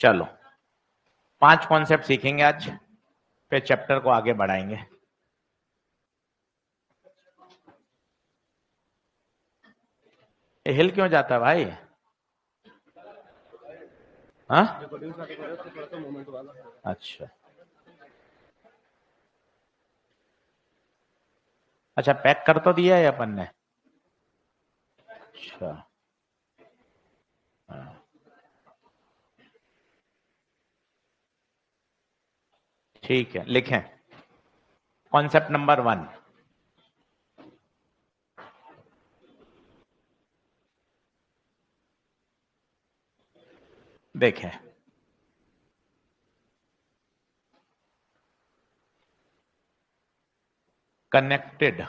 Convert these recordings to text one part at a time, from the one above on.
चलो 5 कॉन्सेप्ट सीखेंगे आज, फिर चैप्टर को आगे बढ़ाएंगे। ये हिल क्यों जाता है भाई? हाँ, अच्छा अच्छा, पैक कर तो दिया है अपन ने। अच्छा हाँ। ठीक है, लिखें कॉन्सेप्ट नंबर 1। देखें, कनेक्टेड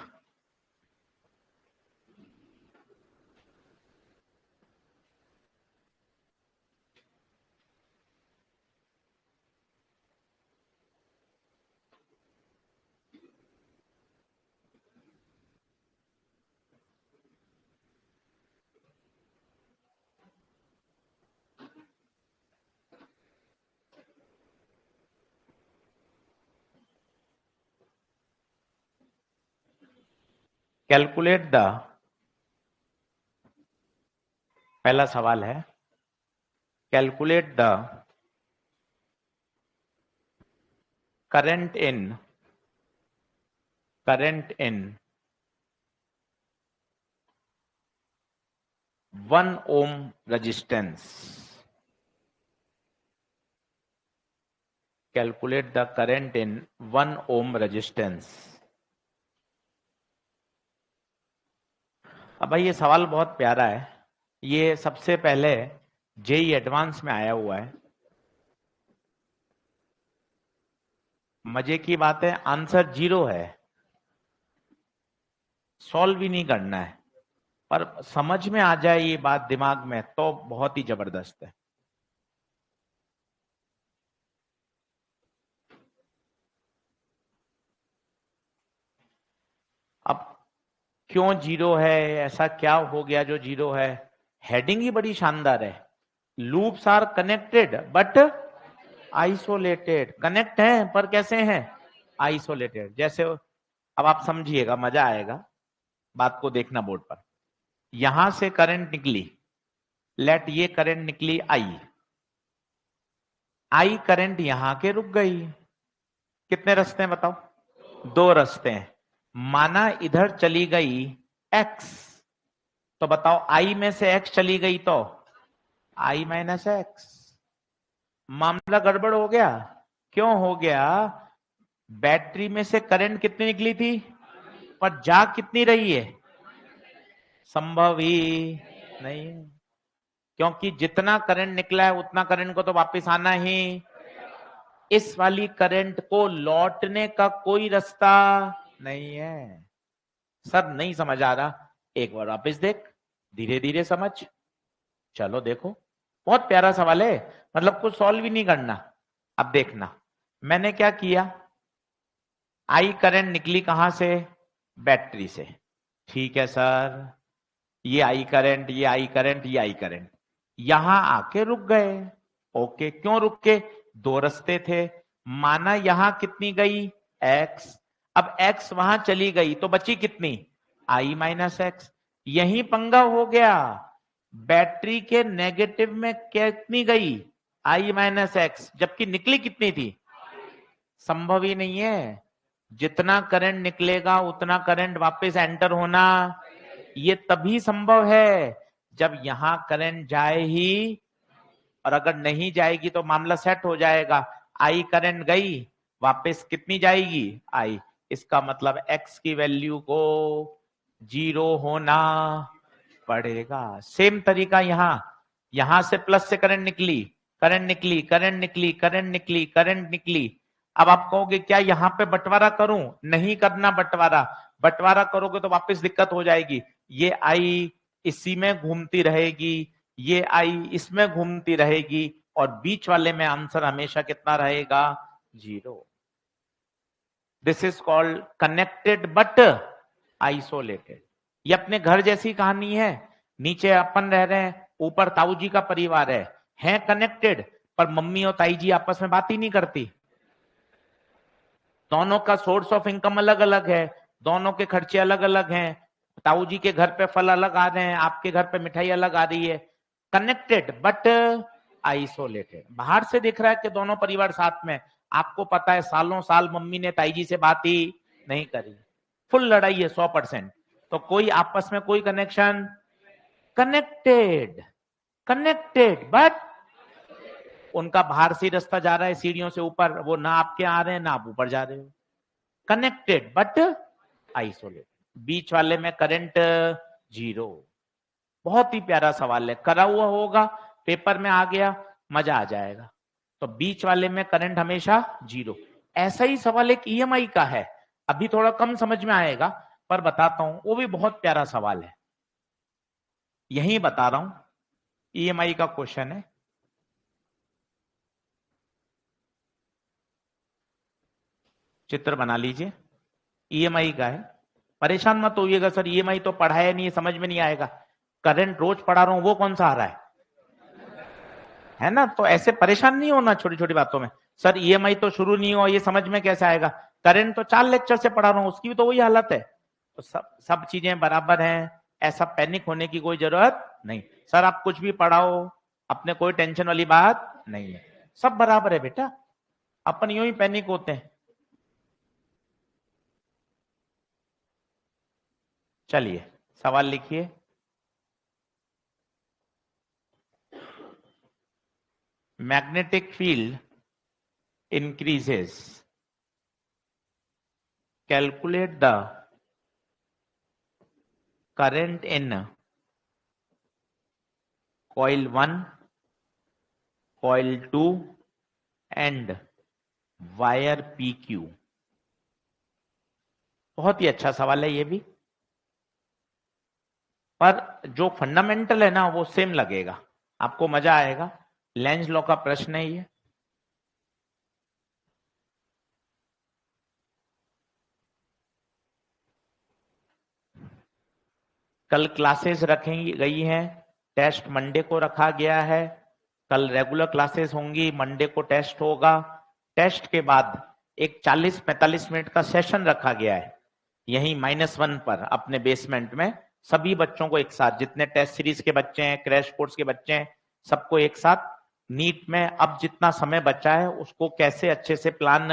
कैलकुलेट द, पहला सवाल है calculate the current in 1 ohm resistance। Calculate the current in 1 ohm resistance। अब भाई ये सवाल बहुत प्यारा है, ये सबसे पहले जेई एडवांस में आया हुआ है। मजे की बात है आंसर 0 है, सॉल्व भी नहीं करना है, पर समझ में आ जाए ये बात दिमाग में तो बहुत ही जबरदस्त है। अब क्यों 0 है, ऐसा क्या हो गया जो 0 है? हेडिंग ही बड़ी शानदार है, loops are connected but isolated. Connect हैं पर कैसे हैं? आइसोलेटेड। जैसे अब आप समझिएगा, मजा आएगा, बात को देखना बोर्ड पर। यहां से करंट निकली, लेट ये करंट निकली आई करंट यहां के रुक गई। कितने रास्ते हैं बताओ? 2 रास्ते हैं। माना इधर चली गई एक्स, तो बताओ आई में से एक्स चली गई तो आई माइनस एक्स। मामला गड़बड़ हो गया। क्यों हो गया? बैटरी में से करंट कितनी निकली थी, पर जा कितनी रही है? संभव ही नहीं है, क्योंकि जितना करंट निकला है उतना करंट को तो वापस आना ही। इस वाली करंट को लौटने का कोई रास्ता नहीं है। सर नहीं समझ आ रहा, एक बार वापस देख, धीरे धीरे समझ। चलो देखो, बहुत प्यारा सवाल है, मतलब कुछ सॉल्व ही नहीं करना। अब देखना मैंने क्या किया, आई करंट निकली कहां से? बैटरी से। ठीक है सर, ये आई करंट, ये आई करंट, ये आई करंट यहां आके रुक गए। ओके, क्यों रुक के? 2 रास्ते थे। माना यहां कितनी गई? एक्स। अब एक्स वहां चली गई तो बची कितनी? आई माइनस एक्स। यही पंगा हो गया, बैटरी के नेगेटिव में कितनी गई? आई माइनस एक्स, जबकि निकली कितनी थी? संभव ही नहीं है। जितना करंट निकलेगा उतना करंट वापस एंटर होना, ये तभी संभव है जब यहां करंट जाए ही, और अगर नहीं जाएगी तो मामला सेट हो जाएगा। आई करंट गई, वापस कितनी जाएगी? आई। इसका मतलब एक्स की वैल्यू को 0 होना पड़ेगा। सेम तरीका यहां से प्लस से करंट निकली, करंट निकली, करंट निकली, करंट निकली, करंट निकली। अब आप कहोगे क्या यहां पे बंटवारा करूं? नहीं करना बंटवारा, बंटवारा करोगे तो वापस दिक्कत हो जाएगी। ये आई इसी में घूमती रहेगी, ये आई इसमें घूमती रहेगी, और बीच वाले में आंसर हमेशा कितना रहेगा? 0। This is called connected but isolated. ये अपने घर जैसी कहानी है। नीचे अपन रह रहे हैं, ऊपर ताऊ जी का परिवार है कनेक्टेड, पर मम्मी और ताई जी आपस में बात ही नहीं करती। दोनों का सोर्स ऑफ इनकम अलग अलग है, दोनों के खर्चे अलग अलग हैं। ताऊ जी के घर पे फल अलग आ रहे हैं, आपके घर पे मिठाई अलग आ रही है। Connected but isolated. बाहर से दिख रहा है कि दोनों परिवार साथ में, आपको पता है सालों साल मम्मी ने ताई जी से बात ही नहीं करी, फुल लड़ाई है 100%। तो कोई आपस में कोई कनेक्शन, कनेक्टेड कनेक्टेड बट उनका बाहर से रास्ता जा रहा है सीढ़ियों से ऊपर, वो ना आपके आ रहे हैं ना आप ऊपर जा रहे हो। Connected but isolated. बीच वाले में करंट जीरो। बहुत ही प्यारा सवाल है, करा हुआ होगा पेपर में आ गया मजा आ जाएगा। तो बीच वाले में करंट हमेशा जीरो। ऐसा ही सवाल एक ईएमआई का है, अभी थोड़ा कम समझ में आएगा पर बताता हूं, वो भी बहुत प्यारा सवाल है। यही बता रहा हूं, ईएमआई का क्वेश्चन है। चित्र बना लीजिए, ईएमआई का है। परेशान मत होइएगा सर ईएमआई तो पढ़ाया नहीं, समझ में नहीं आएगा। करंट रोज पढ़ा रहा हूं, वो कौन सा आ रहा है ना। तो ऐसे परेशान नहीं होना छोटी छोटी बातों में। सर ईएमआई तो शुरू नहीं हुआ, ये समझ में कैसे आएगा। करंट तो 4 लेक्चर से पढ़ा रहा हूं, उसकी भी तो वही हालत है। तो सब चीजें बराबर हैं, ऐसा पैनिक होने की कोई जरूरत नहीं। सर आप कुछ भी पढ़ाओ, अपने कोई टेंशन वाली बात नहीं है, सब बराबर है बेटा, अपन यूं ही पैनिक होते हैं। चलिए सवाल लिखिए। Magnetic field increases, calculate the current in coil 1, coil 2 and wire PQ। बहुत ही अच्छा सवाल है ये भी, पर जो फंडामेंटल है ना वो सेम लगेगा, आपको मजा आएगा। लेंज लॉ का प्रश्न है ये। कल क्लासेस रखी गई हैं, टेस्ट मंडे को रखा गया है। कल रेगुलर क्लासेस होंगी, मंडे को टेस्ट होगा। टेस्ट के बाद एक 40-45 मिनट का सेशन रखा गया है यही -1 पर अपने बेसमेंट में। सभी बच्चों को एक साथ, जितने टेस्ट सीरीज के बच्चे हैं, क्रैश कोर्स के बच्चे हैं, सबको एक साथ नीट में अब जितना समय बचा है उसको कैसे अच्छे से प्लान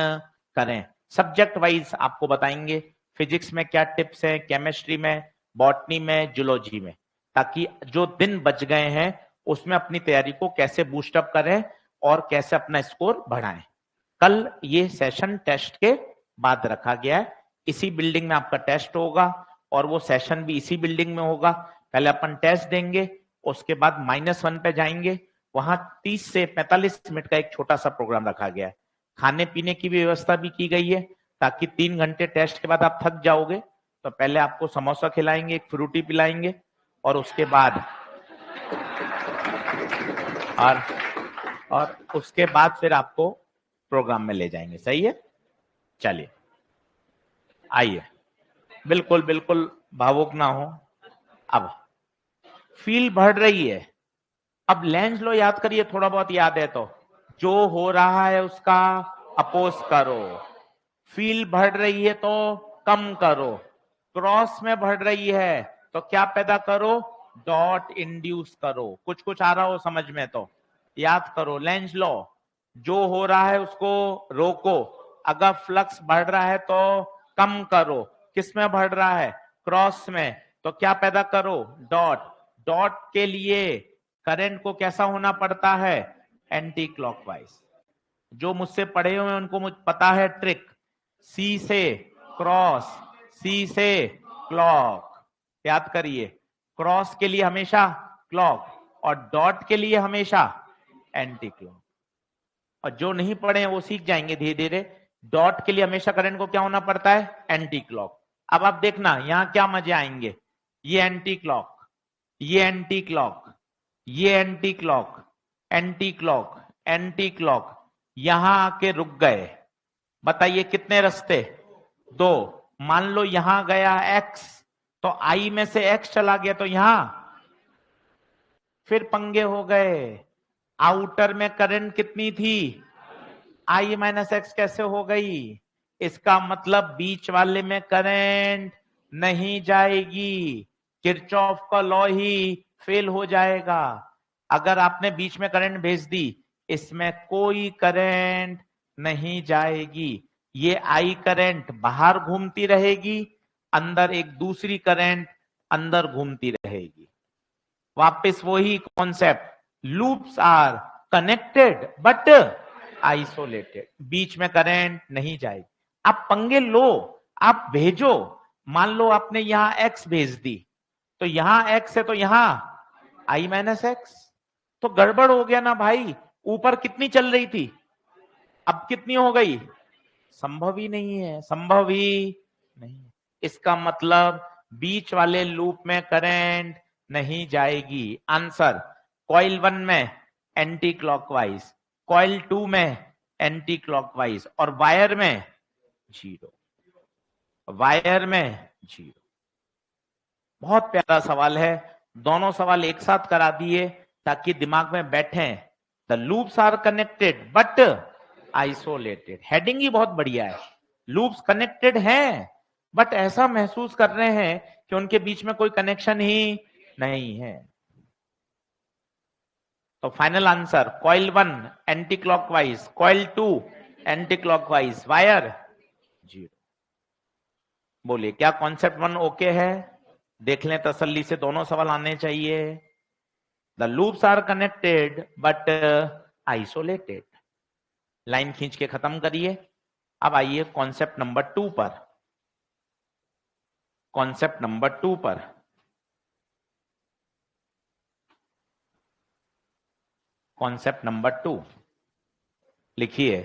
करें। सब्जेक्ट वाइज आपको बताएंगे, फिजिक्स में क्या टिप्स है, केमिस्ट्री में, बॉटनी में, जूलॉजी में, ताकि जो दिन बच गए हैं उसमें अपनी तैयारी को कैसे बूस्टअप करें और कैसे अपना स्कोर बढ़ाएं। कल ये सेशन टेस्ट के बाद रखा गया है, इसी बिल्डिंग में आपका टेस्ट होगा और वो सेशन भी इसी बिल्डिंग में होगा। पहले अपन टेस्ट देंगे, उसके बाद -1 पे जाएंगे, वहां 30 से 45 मिनट का एक छोटा सा प्रोग्राम रखा गया है। खाने पीने की भी व्यवस्था भी की गई है, ताकि 3 घंटे टेस्ट के बाद आप थक जाओगे तो पहले आपको समोसा खिलाएंगे, एक फ्रूटी पिलाएंगे और उसके बाद और उसके बाद फिर आपको प्रोग्राम में ले जाएंगे। सही है, चलिए आइए, बिल्कुल बिल्कुल भावुक ना हो। अब फील बढ़ रही है, अब लेंज लो याद करिए, थोड़ा बहुत याद है तो, जो हो रहा है उसका अपोज करो। फील बढ़ रही है तो कम करो, क्रॉस में बढ़ रही है तो क्या पैदा करो, डॉट इंड्यूस करो। कुछ कुछ आ रहा हो समझ में तो याद करो। लेंज लो, जो हो रहा है उसको रोको, अगर फ्लक्स बढ़ रहा है तो कम करो। किस में बढ़ रहा है, क्रॉस में, तो क्या पैदा करो, डॉट। डॉट के लिए करंट को कैसा होना पड़ता है, एंटी क्लॉकवाइज। जो मुझसे पढ़े हुए हैं उनको मुझे पता है ट्रिक, सी से क्रॉस, सी से क्लॉक। याद करिए, क्रॉस के लिए हमेशा क्लॉक और डॉट के लिए हमेशा एंटी क्लॉक। और जो नहीं पढ़े हैं वो सीख जाएंगे धीरे धीरे। डॉट के लिए हमेशा करंट को क्या होना पड़ता है, एंटी क्लॉक। अब आप देखना यहां क्या मजे आएंगे, ये एंटी क्लॉक, ये एंटी क्लॉक, ये anti clock, anti clock, anti clock, यहां आके रुक गए। बताइए कितने रास्ते, 2। मान लो यहां गया x, तो i में से x चला गया तो यहां फिर पंगे हो गए। आउटर में करंट कितनी थी, I माइनस एक्स कैसे हो गई, इसका मतलब बीच वाले में करंट नहीं जाएगी, किरचॉफ का लॉ ही फेल हो जाएगा। अगर आपने बीच में करंट भेज दी, इसमें कोई करंट नहीं जाएगी, ये आई करंट बाहर घूमती रहेगी, अंदर एक दूसरी करंट अंदर घूमती रहेगी। वापस वही concept, loops are connected but isolated, बीच में करंट नहीं जाएगी। आप पंगे लो, आप भेजो, मान लो आपने यहां एक्स भेज दी, तो यहां एक्स है तो यहां आई माइनस एक्स, तो गड़बड़ हो गया ना भाई। ऊपर कितनी चल रही थी, अब कितनी हो गई, संभव ही नहीं है, संभव ही नहीं है। इसका मतलब बीच वाले लूप में करंट नहीं जाएगी। आंसर, कॉइल 1 में एंटी क्लॉकवाइज, कॉइल 2 में एंटी क्लॉकवाइज, और वायर में जीरो, वायर में जीरो। बहुत प्यारा सवाल है, दोनों सवाल एक साथ करा दिए ताकि दिमाग में बैठे। The loops are connected but isolated, heading ही बहुत बढ़िया है। लूप्स कनेक्टेड हैं बट ऐसा महसूस कर रहे हैं कि उनके बीच में कोई कनेक्शन ही नहीं है। तो final answer, coil 1 anti clockwise, coil 2 anti clockwise, wire zero. बोलिए क्या कॉन्सेप्ट 1 ओके है, देख लें तसल्ली से, दोनों सवाल आने चाहिए। The loops are connected but isolated, line खींच के खत्म करिए। अब आइए कॉन्सेप्ट नंबर 2 पर, कॉन्सेप्ट नंबर 2 पर। कॉन्सेप्ट नंबर 2 लिखिए,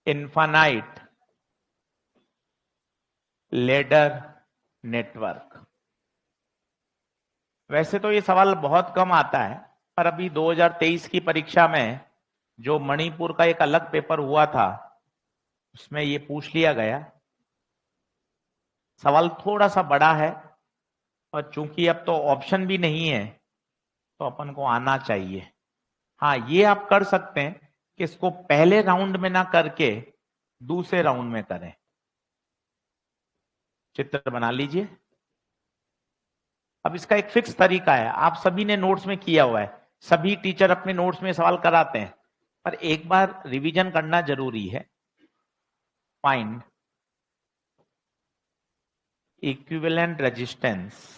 इनफाइनाइट लेडर नेटवर्क। वैसे तो ये सवाल बहुत कम आता है, पर अभी 2023 की परीक्षा में जो मणिपुर का एक अलग पेपर हुआ था, उसमें ये पूछ लिया गया। सवाल थोड़ा सा बड़ा है, और चूंकि अब तो ऑप्शन भी नहीं है, तो अपन को आना चाहिए। हाँ, ये आप कर सकते हैं कि इसको पहले राउंड में ना करके दूसरे राउंड में करें। चित्र बना लीजिए। अब इसका एक फिक्स तरीका है, आप सभी ने नोट्स में किया हुआ है, सभी टीचर अपने नोट्स में सवाल कराते हैं, पर एक बार रिवीजन करना जरूरी है। Find equivalent resistance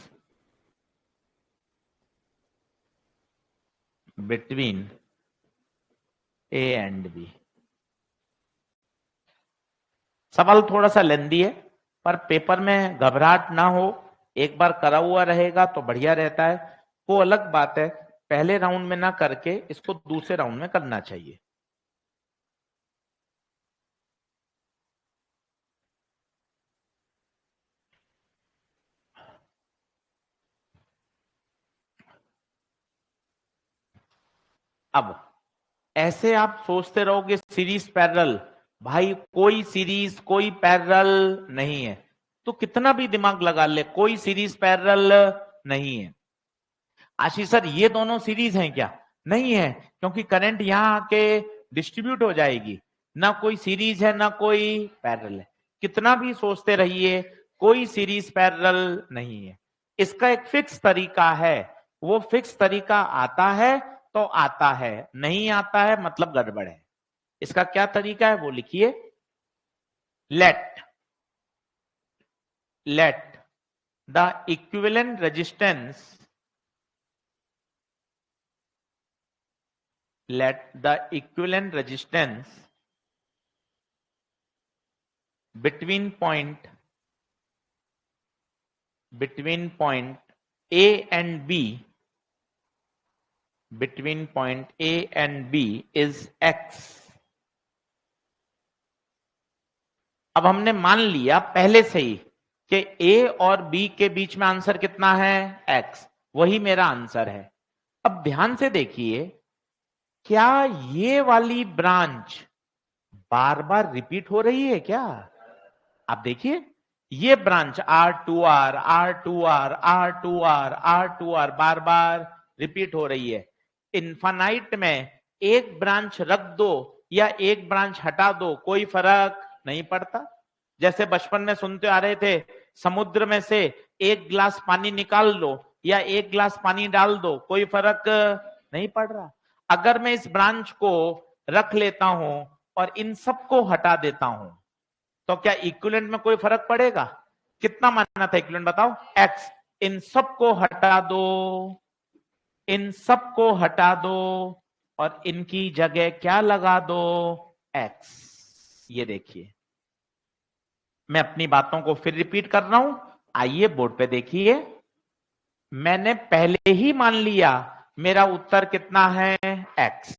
between A and B. सवाल थोड़ा सा लेंदी है, पर पेपर में घबराहट ना हो, एक बार करा हुआ रहेगा तो बढ़िया रहता है। वो अलग बात है, पहले राउंड में ना करके इसको दूसरे राउंड में करना चाहिए। अब ऐसे आप सोचते रहोगे सीरीज पैरेलल, भाई कोई सीरीज कोई पैरेलल नहीं है, तो कितना भी दिमाग लगा ले, कोई सीरीज पैरेलल नहीं है। आशीष सर ये दोनों सीरीज हैं क्या, नहीं है, क्योंकि करंट यहां आके डिस्ट्रीब्यूट हो जाएगी, ना कोई सीरीज है ना कोई पैरेलल है। कितना भी सोचते रहिए, कोई सीरीज पैरेलल नहीं है। इसका एक फिक्स तरीका है, वो फिक्स तरीका आता है तो आता है, नहीं आता है मतलब गड़बड़ है। इसका क्या तरीका है वो लिखिए, let the equivalent resistance, let the equivalent resistance between point A and B, between point A and B is X। अब हमने मान लिया पहले से ही कि A और B के बीच में आंसर कितना है, X, वही मेरा आंसर है। अब ध्यान से देखिए, क्या ये वाली ब्रांच बार बार रिपीट हो रही है क्या, आप देखिए ये branch R2R R2R R2R R2R बार बार रिपीट हो रही है। इन्फानाइट में एक ब्रांच रख दो या एक ब्रांच हटा दो, कोई फर्क नहीं पड़ता। जैसे बचपन में सुनते आ रहे थे, समुद्र में से एक गिलास पानी निकाल लो या एक गिलास पानी डाल दो, कोई फर्क नहीं पड़ रहा। अगर मैं इस ब्रांच को रख लेता हूं और इन सबको हटा देता हूं, तो क्या इक्विवेलेंट में कोई फर्क पड़ेगा? कितना मानना था इक्विवेलेंट बताओ? x। इन सबको हटा दो, इन सबको हटा दो और इनकी जगह क्या लगा दो? x। ये देखिए, मैं अपनी बातों को फिर रिपीट कर रहा हूं, आइए बोर्ड पे देखिए। मैंने पहले ही मान लिया मेरा उत्तर कितना है? x।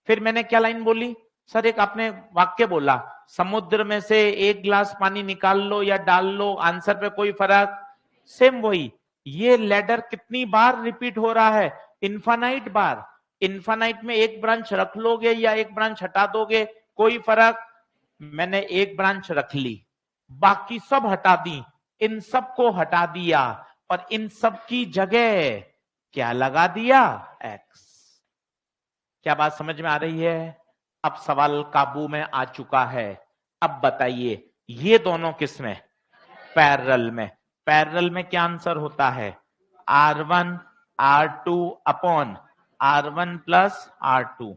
फिर मैंने क्या लाइन बोली? सर एक आपने वाक्य बोला, समुद्र में से एक गिलास पानी निकाल लो या डाल लो, आंसर पे कोई फर्क। सेम वही, ये लेडर कितनी बार रिपीट हो रहा है? इनफाइनाइट बार। इनफाइनाइट में एक ब्रांच रख लोगे या एक ब्रांच हटा दोगे, कोई फर्क। मैंने एक ब्रांच रख ली, बाकी सब हटा दी, इन सबको हटा दिया और इन सब की जगह क्या लगा दिया? x। क्या बात समझ में आ रही है? अब सवाल काबू में आ चुका है। अब बताइए, ये दोनों किस में? पैरेलल में। पैरेलल में क्या आंसर होता है? R1 R2 upon R1 plus R2,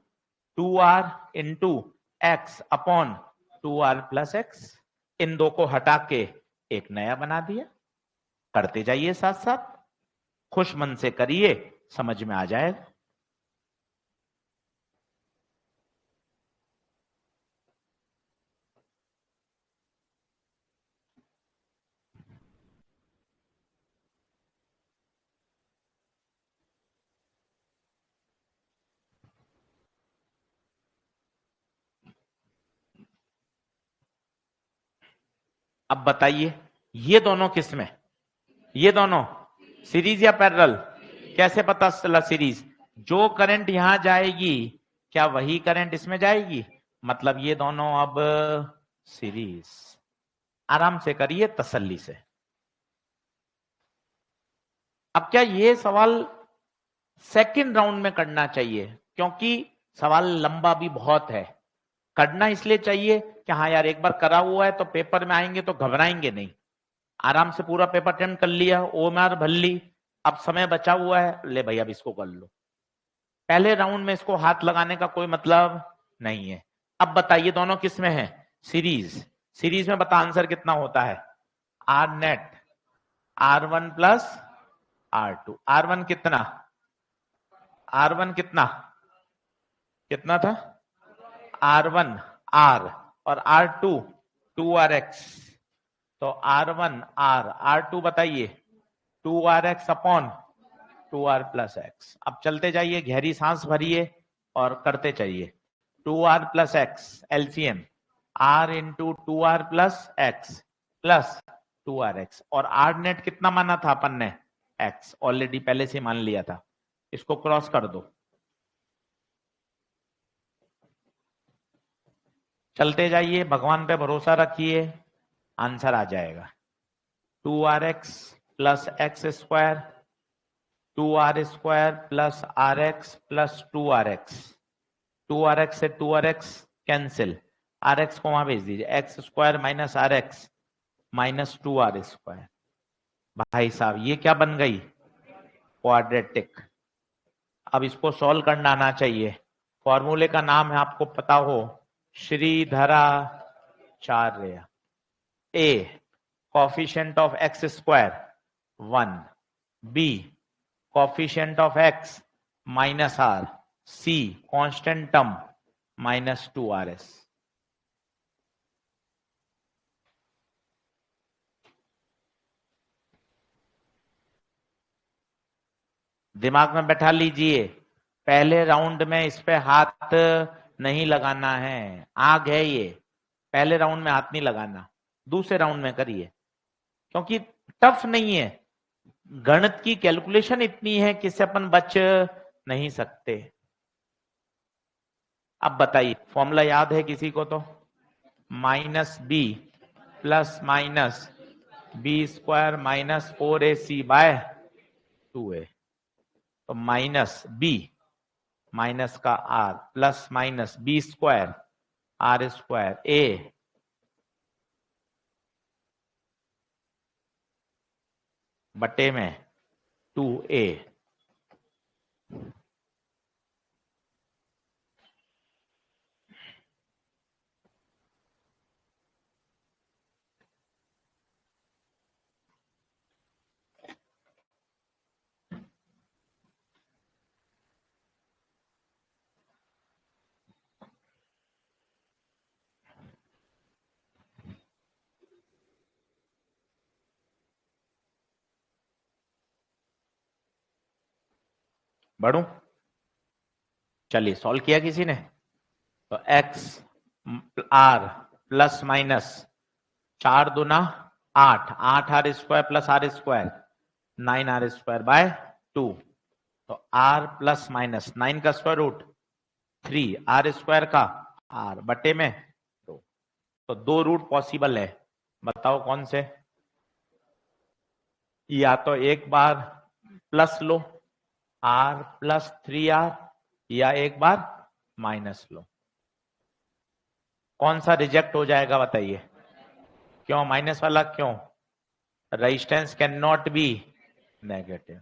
2R into x upon 2R plus x। इन दो को हटा के एक नया बना दिया। करते जाइए साथ साथ, खुश मन से करिए, समझ में आ जाएगा। अब बताइए, ये दोनों किस में? ये दोनों सीरीज या पैरेलल? कैसे पता चला सीरीज? जो करंट यहां जाएगी, क्या वही करंट इसमें जाएगी? मतलब ये दोनों अब सीरीज। आराम से करिए, तसल्ली से। अब क्या ये सवाल सेकंड राउंड में करना चाहिए? क्योंकि सवाल लंबा भी बहुत है। करना इसलिए चाहिए कि हाँ यार, एक बार करा हुआ है तो पेपर में आएंगे तो घबराएंगे नहीं। आराम से पूरा पेपर अटेम्प्ट कर लिया, OMR भर ली, अब समय बचा हुआ है, ले भाई अब इसको कर लो। पहले राउंड में इसको हाथ लगाने का कोई मतलब नहीं है। अब बताइए दोनों किस में है? सीरीज। सीरीज में बता आंसर कितना होता है? R net R1 plus R2। R1 कितना? R1 कितना? कितना था? R1 R और R2 2RX। तो R1 R R2 बताइए 2RX upon 2R plus x. अब चलते जाइए, गहरी सांस भरिए और करते चाहिए। 2R plus x LCM, R into 2R plus x plus 2RX। और R नेट कितना माना था अपन ने? X। ऑलरेडी पहले से मान लिया था, इसको क्रॉस कर दो। चलते जाइए, भगवान पे भरोसा रखिए, आंसर आ जाएगा। 2RX plus x square, 2R square plus RX plus 2RX। 2RX से 2RX कैंसिल, RX को वहां भेज दीजिए, x square minus RX minus 2R square. भाई साहब ये क्या बन गई? क्वाड्रेटिक। अब इसको सॉल्व करना आना चाहिए। फॉर्मूले का नाम है, आपको पता हो, Shridharacharya. A coefficient of x square 1, B coefficient of x minus R, C constant term minus 2RS। दिमाग में बैठा लीजिए, पहले राउंड में इस पे हाथ नहीं लगाना है, आग है ये। पहले राउंड में हाथ नहीं लगाना, दूसरे राउंड में करिए, क्योंकि टफ नहीं है। गणित की कैलकुलेशन इतनी है कि इससे अपन बच नहीं सकते। अब बताइए, फॉर्मूला याद है किसी को? तो minus B plus minus B square minus 4ac by 2a, तो माइनस बी माइनस का root plus minus B square root square A बटे में 2a। बढ़ू, चलिए सॉल्व किया किसी ने, तो x आर प्लस माइनस 4 दूना 8, 8 R square plus R square 9 R square by 2, तो r प्लस माइनस 9 का स्क्वायर रूट 3 आर स्क्वायर का r बटे में 2, तो 2 रूट पॉसिबल है, बताओ कौन से। या तो एक बार plus low r plus 3r, या एक बार माइनस लो, कौन सा रिजेक्ट हो जाएगा बताइए। क्यों माइनस वाला, क्यों, resistance can not be negative.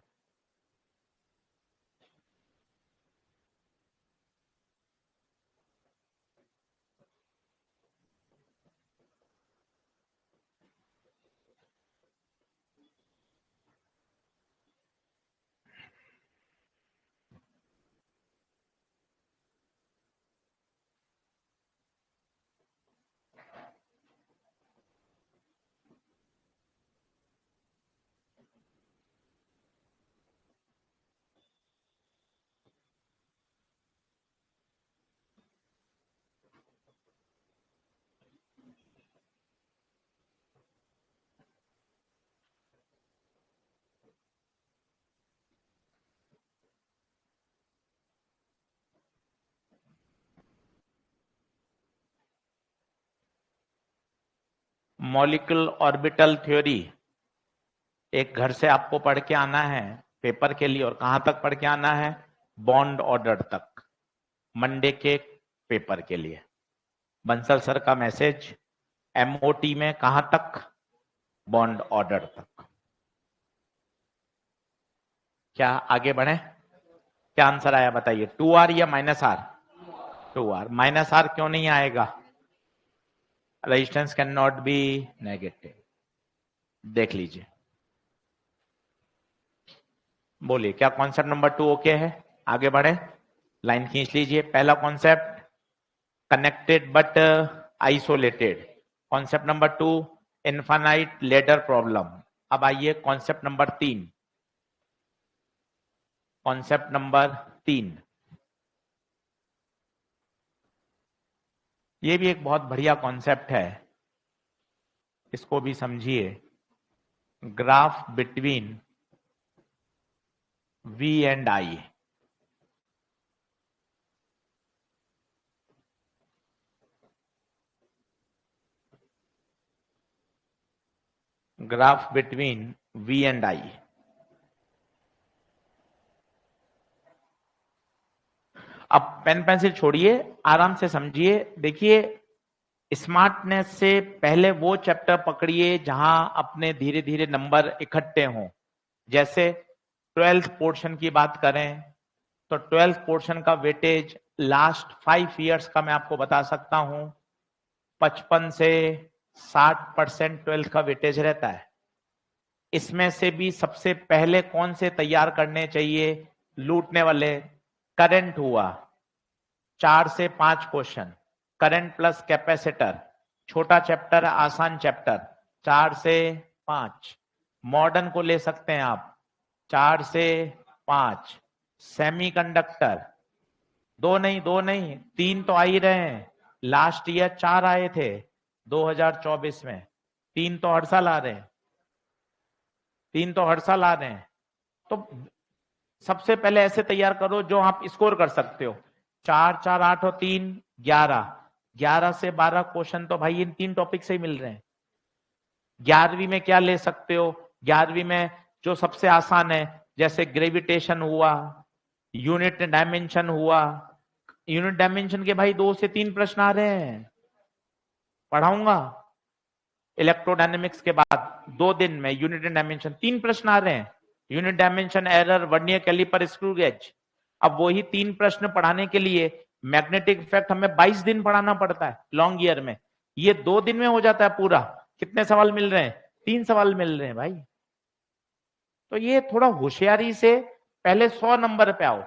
Molecular orbital theory एक घर से आपको पढ़ के आना है पेपर के लिए, और कहां तक पढ़ के आना है, बॉन्ड ऑर्डर तक, मंडे के पेपर के लिए। बंसल सर का मैसेज एमओटी में कहां तक, बॉन्ड ऑर्डर तक। क्या आगे बढ़े, क्या आंसर आया बताइए, 2r या minus are, 2r। Minus are क्यों नहीं आएगा, resistance can not be negative. देख लीजिए, बोलिए क्या कॉन्सेप्ट नंबर 2 ओके है, आगे बढ़े, लाइन खींच लीजिए। पहला concept connected but isolated, concept number 2 infinite ladder problem. अब आइए कॉन्सेप्ट नंबर 3, कॉन्सेप्ट नंबर 3, ये भी एक बहुत बढ़िया कॉन्सेप्ट है, इसको भी समझिए। Graph between V and I, graph between V and I। अब पेन पेंसिल छोड़िए, आराम से समझिए। देखिए, स्मार्टनेस से पहले वो चैप्टर पकड़िए जहां अपने धीरे धीरे नंबर इकट्ठे हों। जैसे 12th पोर्शन की बात करें तो 12th पोर्शन का वेटेज लास्ट 5 इयर्स का मैं आपको बता सकता हूं, 55 से 60% 12th का वेटेज रहता है। इसमें से भी सबसे पहले कौन से तैयार करने चाहिए, लूटने वाले। करंट हुआ 4 से 5 क्वेश्चन, करंट प्लस कैपेसिटर, छोटा चैप्टर, आसान चैप्टर, 4 से 5। मॉडर्न को ले सकते हैं आप, 4 से 5। सेमीकंडक्टर, दो नहीं 3 तो आ ही रहे हैं, लास्ट ईयर 4 आए थे 2024 में, 3 तो हर साल आ रहे हैं, 3 तो हर साल आ रहे हैं। तो सबसे पहले ऐसे तैयार करो जो आप स्कोर कर सकते हो। 4 4 8 और 3 11, 11 से 12 क्वेश्चन तो भाई इन 3 टॉपिक से ही मिल रहे हैं। 11वीं में क्या ले सकते हो? 11वीं में जो सबसे आसान है, जैसे ग्रेविटेशन हुआ, यूनिट डायमेंशन हुआ। यूनिट डायमेंशन के भाई 2 से 3 प्रश्न आ रहे हैं, पढ़ाऊंगा। इलेक्ट्रोडायनेमिक्स के बाद 2 दिन में यूनिट डायमेंशन 3 प्रश्न आ रहे हैं। Unit dimension, error, vernier caliper, screw gauge. अब वही 3 प्रश्न पढ़ाने के लिए मैग्नेटिक इफेक्ट हमें 22 दिन पढ़ाना पड़ता है लॉन्ग ईयर में। ये 2 दिन में हो जाता है पूरा। कितने सवाल मिल रहे हैं? 3 सवाल मिल रहे हैं भाई। तो ये थोड़ा होशियारी से पहले 100 नंबर पे आओ।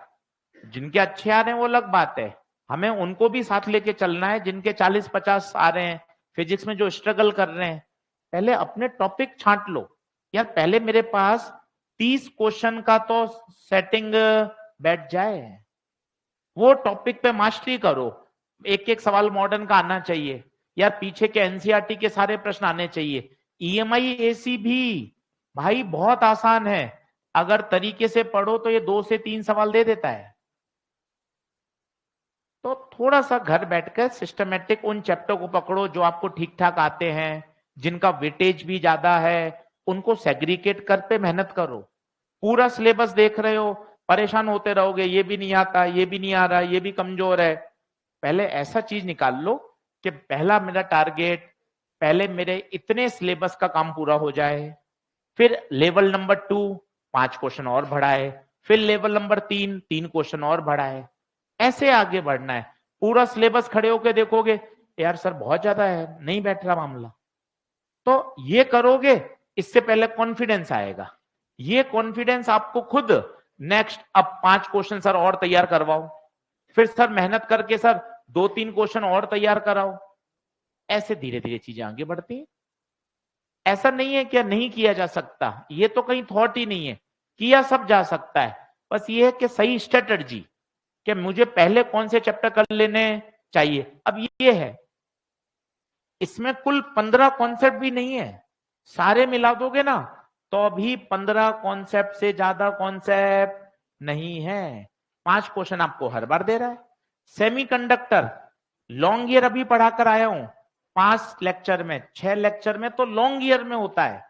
जिनके अच्छे आ रहे हैं वो अलग बात है, हमें उनको भी साथ लेके चलना है। जिनके 40-50 आ रहे हैं, फिजिक्स में जो स्ट्रगल कर रहे हैं, पहले अपने टॉपिक छांट लो। यार पहले मेरे पास 30 क्वेश्चन का तो सेटिंग बैठ जाए, वो टॉपिक पे मास्टरी करो। एक एक सवाल मॉडर्न का आना चाहिए यार, पीछे के एनसीईआरटी के सारे प्रश्न आने चाहिए। ईएमआई एसी भी भाई बहुत आसान है, अगर तरीके से पढ़ो तो ये 2 से 3 सवाल दे देता है। तो थोड़ा सा घर बैठकर सिस्टमेटिक उन चैप्टर को पकड़ो जो आपको ठीक ठाक आते हैं, जिनका वेटेज भी ज्यादा है, उनको सेग्रीगेट कर पे मेहनत करो। पूरा सिलेबस देख रहे हो, परेशान होते रहोगे, ये भी नहीं आता, ये भी नहीं आ रहा, ये भी कमजोर है। पहले ऐसा चीज निकाल लो कि पहला मेरा टारगेट, पहले मेरे इतने सिलेबस का काम पूरा हो जाए, फिर लेवल नंबर 2 5 क्वेश्चन और बढ़ाए, फिर लेवल नंबर 3 क्वेश्चन और बढ़ाए। ऐसे आगे बढ़ना है। पूरा सिलेबस खड़े होके देखोगे यार सर बहुत ज्यादा है, नहीं बैठ रहा मामला। तो ये करोगे, इससे पहले कॉन्फिडेंस आएगा। ये कॉन्फिडेंस आपको खुद नेक्स्ट, अब 5 क्वेश्चन सर और तैयार करवाओ, फिर सर मेहनत करके सर 2-3 क्वेश्चन और तैयार कराओ। ऐसे धीरे धीरे चीजें आगे बढ़ती हैं। ऐसा नहीं है कि नहीं किया जा सकता, ये तो कहीं थॉट ही नहीं है, किया सब जा सकता है। बस ये है कि सही स्ट्रेटजी, कि मुझे पहले कौन से चैप्टर कर लेने चाहिए। अब ये है, इसमें कुल 15 कॉन्सेप्ट भी नहीं है, सारे मिला दोगे ना तो अभी 15 कॉन्सेप्ट से ज्यादा कॉन्सेप्ट नहीं है। 5 क्वेश्चन आपको हर बार दे रहा है। सेमीकंडक्टर लॉन्ग ईयर अभी पढ़ाकर आया हूं, 5 लेक्चर में, 6 लेक्चर में, तो लॉन्ग ईयर में होता है।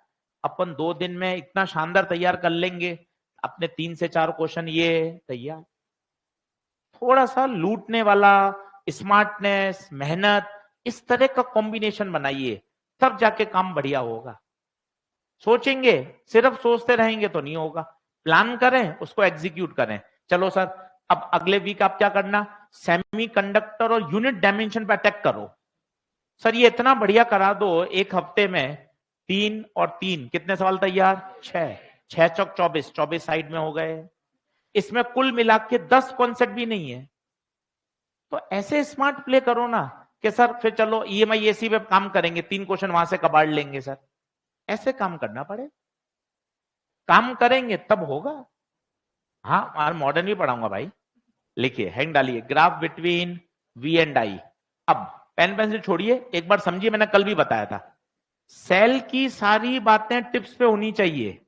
अपन 2 दिन में इतना शानदार तैयार कर लेंगे, अपने 3 से 4 क्वेश्चन ये तैयार। थोड़ा सा लूटने वाला, स्मार्टनेस, मेहनत, इस तरह का कॉम्बिनेशन बनाइए, तब जाके काम बढ़िया होगा। सोचेंगे, सिर्फ सोचते रहेंगे तो नहीं होगा। प्लान करें, उसको एग्जीक्यूट करें। चलो सर, अब अगले वीक आप क्या करना, सेमीकंडक्टर और यूनिट डायमेंशन पे अटैक करो। सर ये इतना बढ़िया करा दो, एक हफ्ते में 3 और 3 कितने सवाल तैयार? 6 6 चौक 24, 24 साइड में हो गए। इसमें कुल मिला के 10 कॉन्सेप्ट भी नहीं है। तो ऐसे स्मार्ट प्ले करो ना कि सर फिर चलो ईएमआई एसी पे काम करेंगे, 3 क्वेश्चन वहां से कबाड़ लेंगे। सर ऐसे काम करना पड़े, काम करेंगे तब होगा। हाँ, और मॉडर्न भी पढ़ाऊंगा भाई। लिखिए, हैंग डालिए, graph between V and I. अब पेन पेंसिल छोड़िए, एक बार समझिए, मैंने कल भी बताया था, सेल की सारी बातें टिप्स पे होनी चाहिए।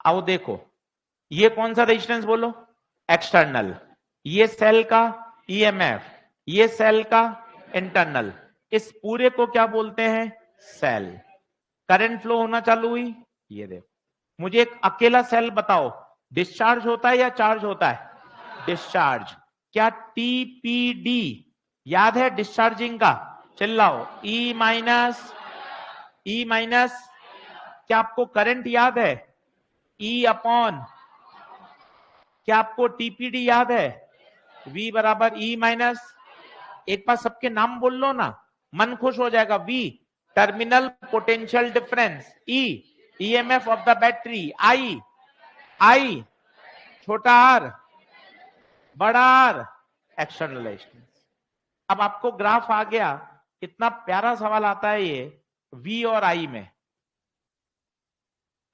आओ देखो, ये कौन सा रेजिस्टेंस बोलो? एक्सटर्नल। ये सेल का ईएमएफ, ये सेल का इंटरनल। इस पूरे को क्या बोलते हैं? सेल। करंट फ्लो होना चालू हुई, ये देखो। मुझे एक अकेला सेल बताओ, डिस्चार्ज होता है या चार्ज होता है? डिस्चार्ज। क्या टीपीडी याद है डिस्चार्जिंग का? चिल्लाओ, ई माइनस, ई माइनस। क्या आपको करंट याद है? ई अपॉन, क्या आपको टीपीडी याद है? V बराबर ई माइनस, एक बार सबके नाम बोल लो ना, मन खुश हो जाएगा। V terminal potential difference, E EMF of the battery, I छोटा r बड़ा R एक्सटर्नल रेजिस्टेंस। अब आपको ग्राफ आ गया, इतना प्यारा सवाल आता है ये V और I में।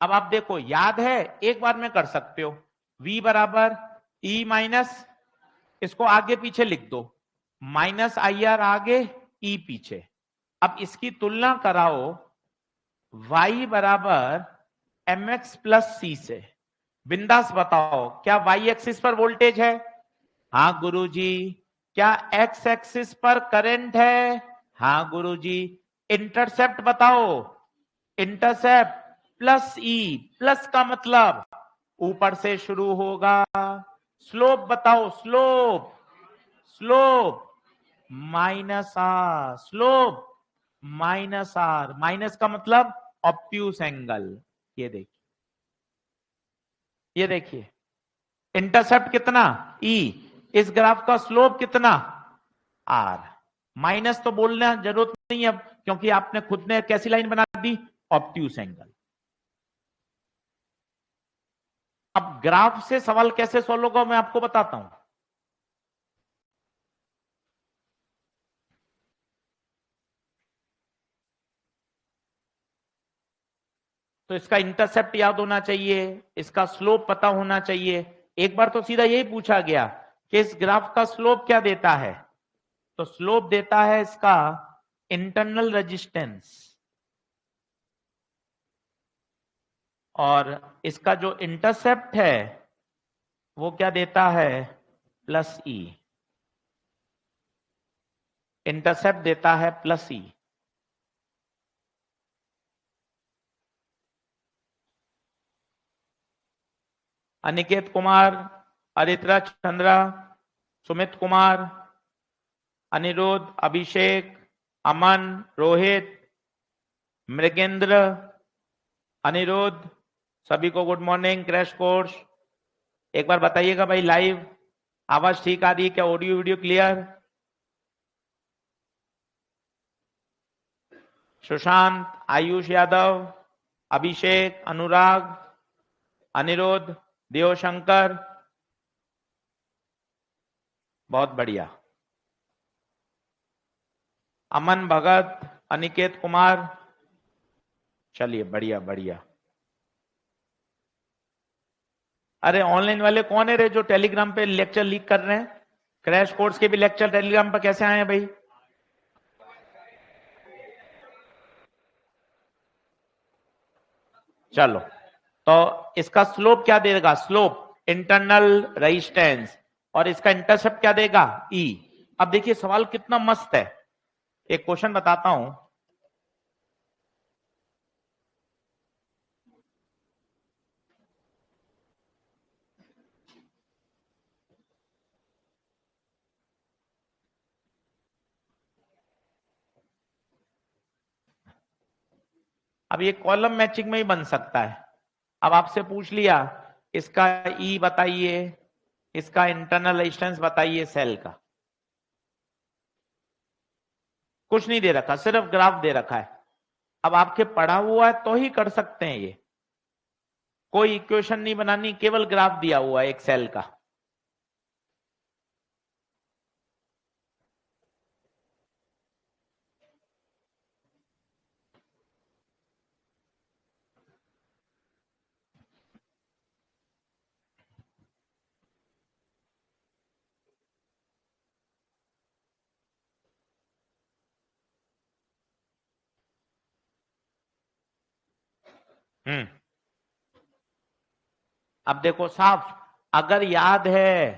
अब आप देखो, याद है, एक बार में कर सकते हो। V बराबर E माइनस, इसको आगे पीछे लिख दो, माइनस IR आगे, E पीछे। अब इसकी तुलना कराओ Y बराबर mx प्लस C से। बिंदास बताओ, क्या Y एक्सिस पर वोल्टेज है? हाँ गुरुजी। क्या X एक्सिस पर करंट है? हाँ गुरुजी। इंटरसेप्ट बताओ, इंटरसेप्ट प्लस ई, प्लस का मतलब ऊपर से शुरू होगा। स्लोप बताओ, slope, slope minus R, slope minus R, minus का मतलब ऑब्ट्यूस एंगल। ये देखिए, ये देखिए, इंटरसेप्ट कितना ई, इस ग्राफ का स्लोप कितना आर। माइनस तो बोलना जरूरत नहीं अब, क्योंकि आपने खुद ने कैसी लाइन बना दी, ऑब्ट्यूस एंगल। अब ग्राफ से सवाल कैसे सॉल्व होगा मैं आपको बताता हूं। तो इसका इंटरसेप्ट याद होना चाहिए, इसका स्लोप पता होना चाहिए। एक बार तो सीधा यही पूछा गया कि इस ग्राफ का स्लोप क्या देता है, तो स्लोप देता है इसका इंटरनल रेजिस्टेंस, और इसका जो इंटरसेप्ट है वो क्या देता है, प्लस ई। इंटरसेप्ट देता है प्लस ई। अनिकेत कुमार, अरित्रा चंद्रा, सुमित कुमार, अनिरुद्ध, अभिषेक, अमन, रोहित, मृगेंद्र, अनिरुद्ध, सभी को गुड मॉर्निंग। क्रैश कोर्स एक बार बताइएगा भाई, लाइव आवाज ठीक आ रही है क्या, audio video clear? Sushant, Ayush Yadav, Abhishek, Anurag, Aniruddh, Devshankar, बहुत बढ़िया। अमन भगत, अनिकेत कुमार, चलिए बढ़िया बढ़िया। अरे ऑनलाइन वाले कौन है रे जो टेलीग्राम पे लेक्चर लीक कर रहे हैं? क्रैश कोर्स के भी लेक्चर टेलीग्राम पर कैसे आए हैं भाई? चलो, तो इसका स्लोप क्या देगा, स्लोप इंटरनल रेजिस्टेंस, और इसका इंटरसेप्ट क्या देगा, ई। अब देखिए सवाल कितना मस्त है, एक क्वेश्चन बताता हूं। अब ये कॉलम मैचिंग में ही बन सकता है। अब आपसे पूछ लिया इसका ई बताइए, इसका इंटरनल रेजिस्टेंस बताइए सेल का, कुछ नहीं दे रखा, सिर्फ ग्राफ दे रखा है। अब आपके पढ़ा हुआ है तो ही कर सकते हैं ये, कोई इक्वेशन नहीं बनानी, केवल ग्राफ दिया हुआ है एक सेल का। अब देखो साफ, अगर याद है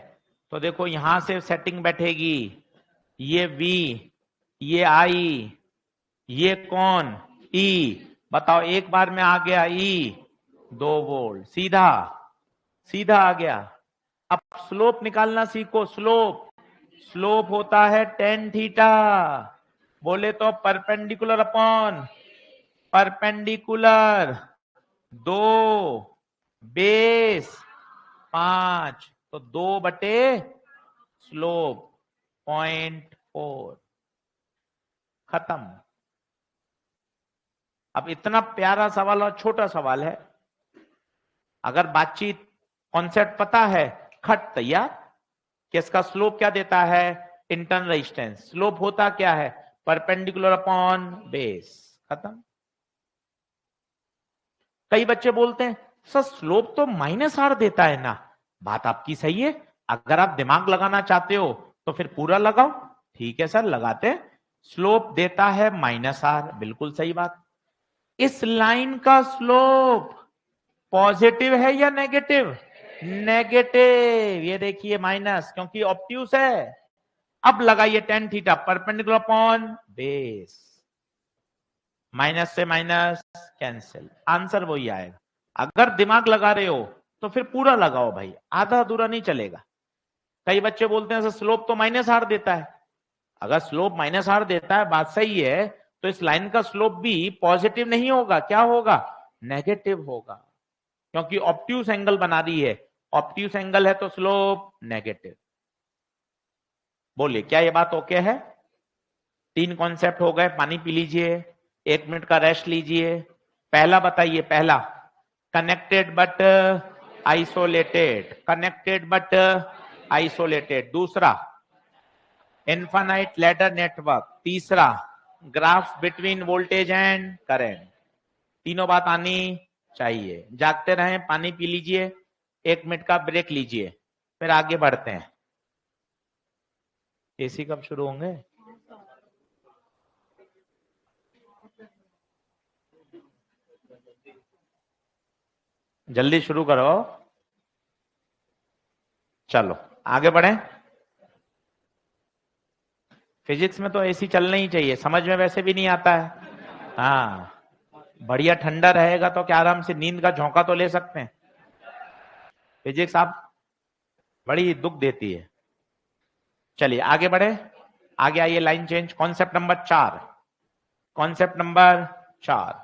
तो देखो यहां से सेटिंग बैठेगी, ये V, ये I, ये कौन E। बताओ एक बार में आ गया E 2 वोल्ट, सीधा सीधा आ गया। अब स्लोप निकालना सीखो, स्लोप, स्लोप होता है tan थीटा, बोले तो परपेंडिकुलर अपॉन परपेंडिकुलर 2 बेस 5, तो 2 बटे स्लोप 0.4, खत्म। अब इतना प्यारा सवाल और छोटा सवाल है, अगर बातचीत कॉन्सेप्ट पता है, खट तैयार कि इसका स्लोप क्या देता है, इंटरनल रेजिस्टेंस, स्लोप होता क्या है, परपेंडिकुलर अपॉन बेस, खत्म। कई बच्चे बोलते हैं सर स्लोप तो माइनस आर देता है ना, बात आपकी सही है, अगर आप दिमाग लगाना चाहते हो तो फिर पूरा लगाओ, ठीक है सर लगाते हैं। स्लोप देता है माइनस आर, बिल्कुल सही बात। इस लाइन का स्लोप पॉजिटिव है या नेगेटिव, नेगेटिव, ये देखिए माइनस, क्योंकि ऑब्ट्यूस है। अब लगाइए tan theta perpendicular upon base, minus से माइनस कैंसिल, आंसर वही आएगा। अगर दिमाग लगा रहे हो तो फिर पूरा लगाओ भाई, आधा अधूरा नहीं चलेगा। कई बच्चे बोलते हैं स्लोप तो माइनस आर देता है। अगर स्लोप माइनस आर देता है, बात सही है, तो इस लाइन का स्लोप भी पॉजिटिव नहीं होगा, क्या होगा? नेगेटिव होगा, क्योंकि ऑब्ट्यूस एंगल बना रही है। ऑब्ट्यूस एंगल है तो स्लोप नेगेटिव। बोलिए क्या ये बात ओके है? 3 कॉन्सेप्ट हो गए, पानी पी लीजिए, 1 मिनट का रेस्ट लीजिए। पहला बताइए, पहला connected but isolated, connected but isolated. दूसरा इनफाइनाइट लैडर नेटवर्क। तीसरा graph between voltage and current. तीनों बात आनी चाहिए। जागते रहें, पानी पी लीजिए, 1 मिनट का ब्रेक लीजिए, फिर आगे बढ़ते हैं। एसी कब शुरू होंगे? जल्दी शुरू करो, चलो आगे बढ़े। फिजिक्स में तो एसी चलना ही चाहिए, समझ में वैसे भी नहीं आता है। हाँ, बढ़िया ठंडा रहेगा तो क्या आराम से नींद का झोंका तो ले सकते हैं। फिजिक्स आप बड़ी दुख देती है। चलिए आगे बढ़े, आगे आइए, line change. Concept number 4, concept number 4।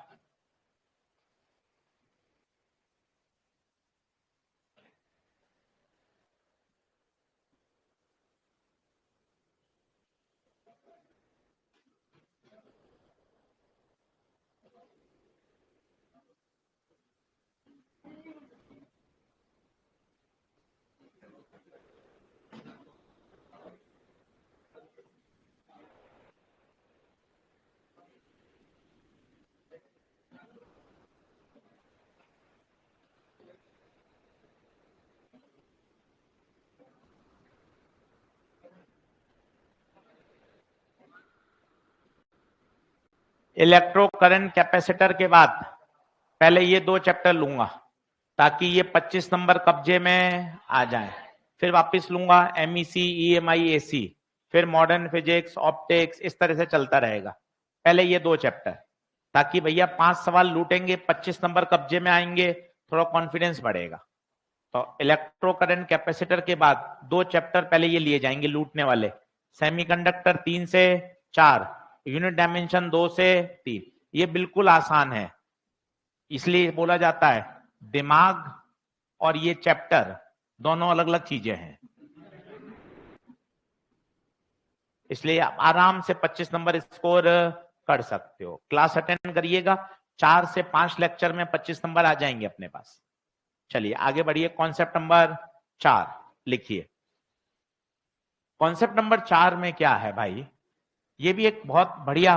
Electro current capacitor के बाद पहले ये 2 चैप्टर लूंगा, ताकि ये 25 नंबर कब्जे में आ जाए। फिर वापस लूंगा एमईसी, ईएमआई, एसी, फिर मॉडर्न फिजिक्स, ऑप्टिक्स, इस तरह से चलता रहेगा। पहले ये 2 चैप्टर, ताकि भैया 5 सवाल लूटेंगे, 25 नंबर कब्जे में आएंगे, थोड़ा कॉन्फिडेंस बढ़ेगा। तो इलेक्ट्रो करंट कैपेसिटर के बाद 2 चैप्टर पहले ये लिए जाएंगे लूटने वाले। सेमीकंडक्टर 3 से 4, यूनिट डायमेंशन 2 से 3। ये बिल्कुल आसान है, इसलिए बोला जाता है दिमाग और ये चैप्टर दोनों अलग अलग चीजें हैं। इसलिए आप आराम से 25 नंबर स्कोर कर सकते हो। क्लास अटेंड करिएगा, 4 से 5 लेक्चर में 25 नंबर आ जाएंगे अपने पास। चलिए आगे बढ़िए, कॉन्सेप्ट नंबर 4 लिखिए। कॉन्सेप्ट नंबर 4 में क्या है भाई? ये भी एक बहुत बढ़िया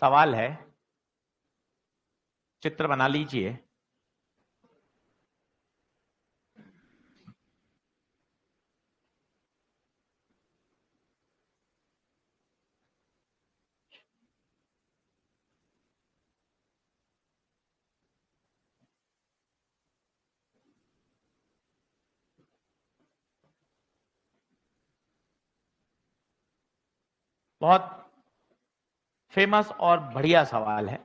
सवाल है, चित्र बना लीजिए। बहुत फेमस और बढ़िया सवाल है।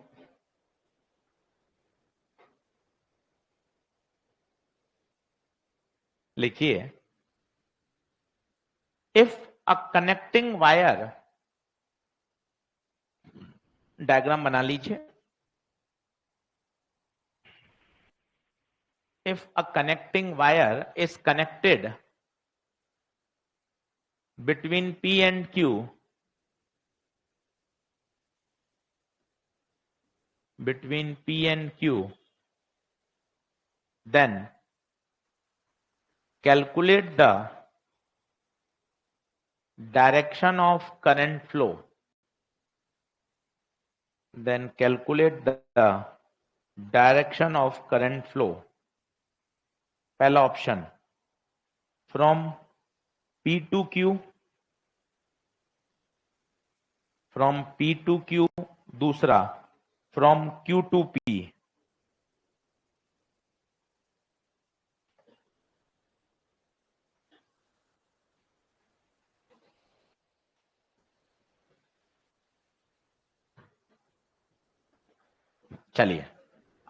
लिखिए, if a connecting wire, diagram बना लीजिए। If a connecting wire is connected between P and Q, between P and Q, then calculate the direction of current flow. Then calculate the direction of current flow. पहला option from P to Q, from P to Q, दूसरा from Q to P। चलिए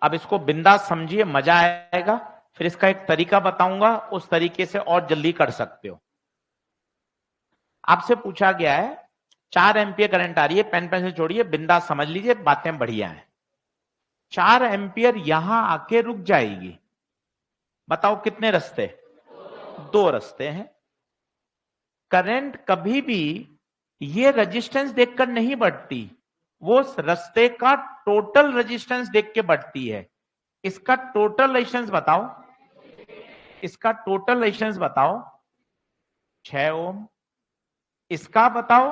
अब इसको बिंदास समझिए, मजा आएगा। फिर इसका एक तरीका बताऊंगा, उस तरीके से और जल्दी कर सकते हो। आपसे पूछा गया है 4 एम्पियर करंट आ रही है, पेन पेंसिल छोड़िए, बिंदास समझ लीजिए, बातें बढ़िया हैं। 4 एम्पियर यहां आके रुक जाएगी। बताओ कितने रास्ते? 2 रास्ते हैं। करंट कभी भी ये रेजिस्टेंस देखकर नहीं बढ़ती, वो रास्ते का टोटल रेजिस्टेंस देख के बढ़ती है। इसका टोटल रेजिस्टेंस बताओ, इसका टोटल रेजिस्टेंस बताओ। 6 ओम। इसका बताओ,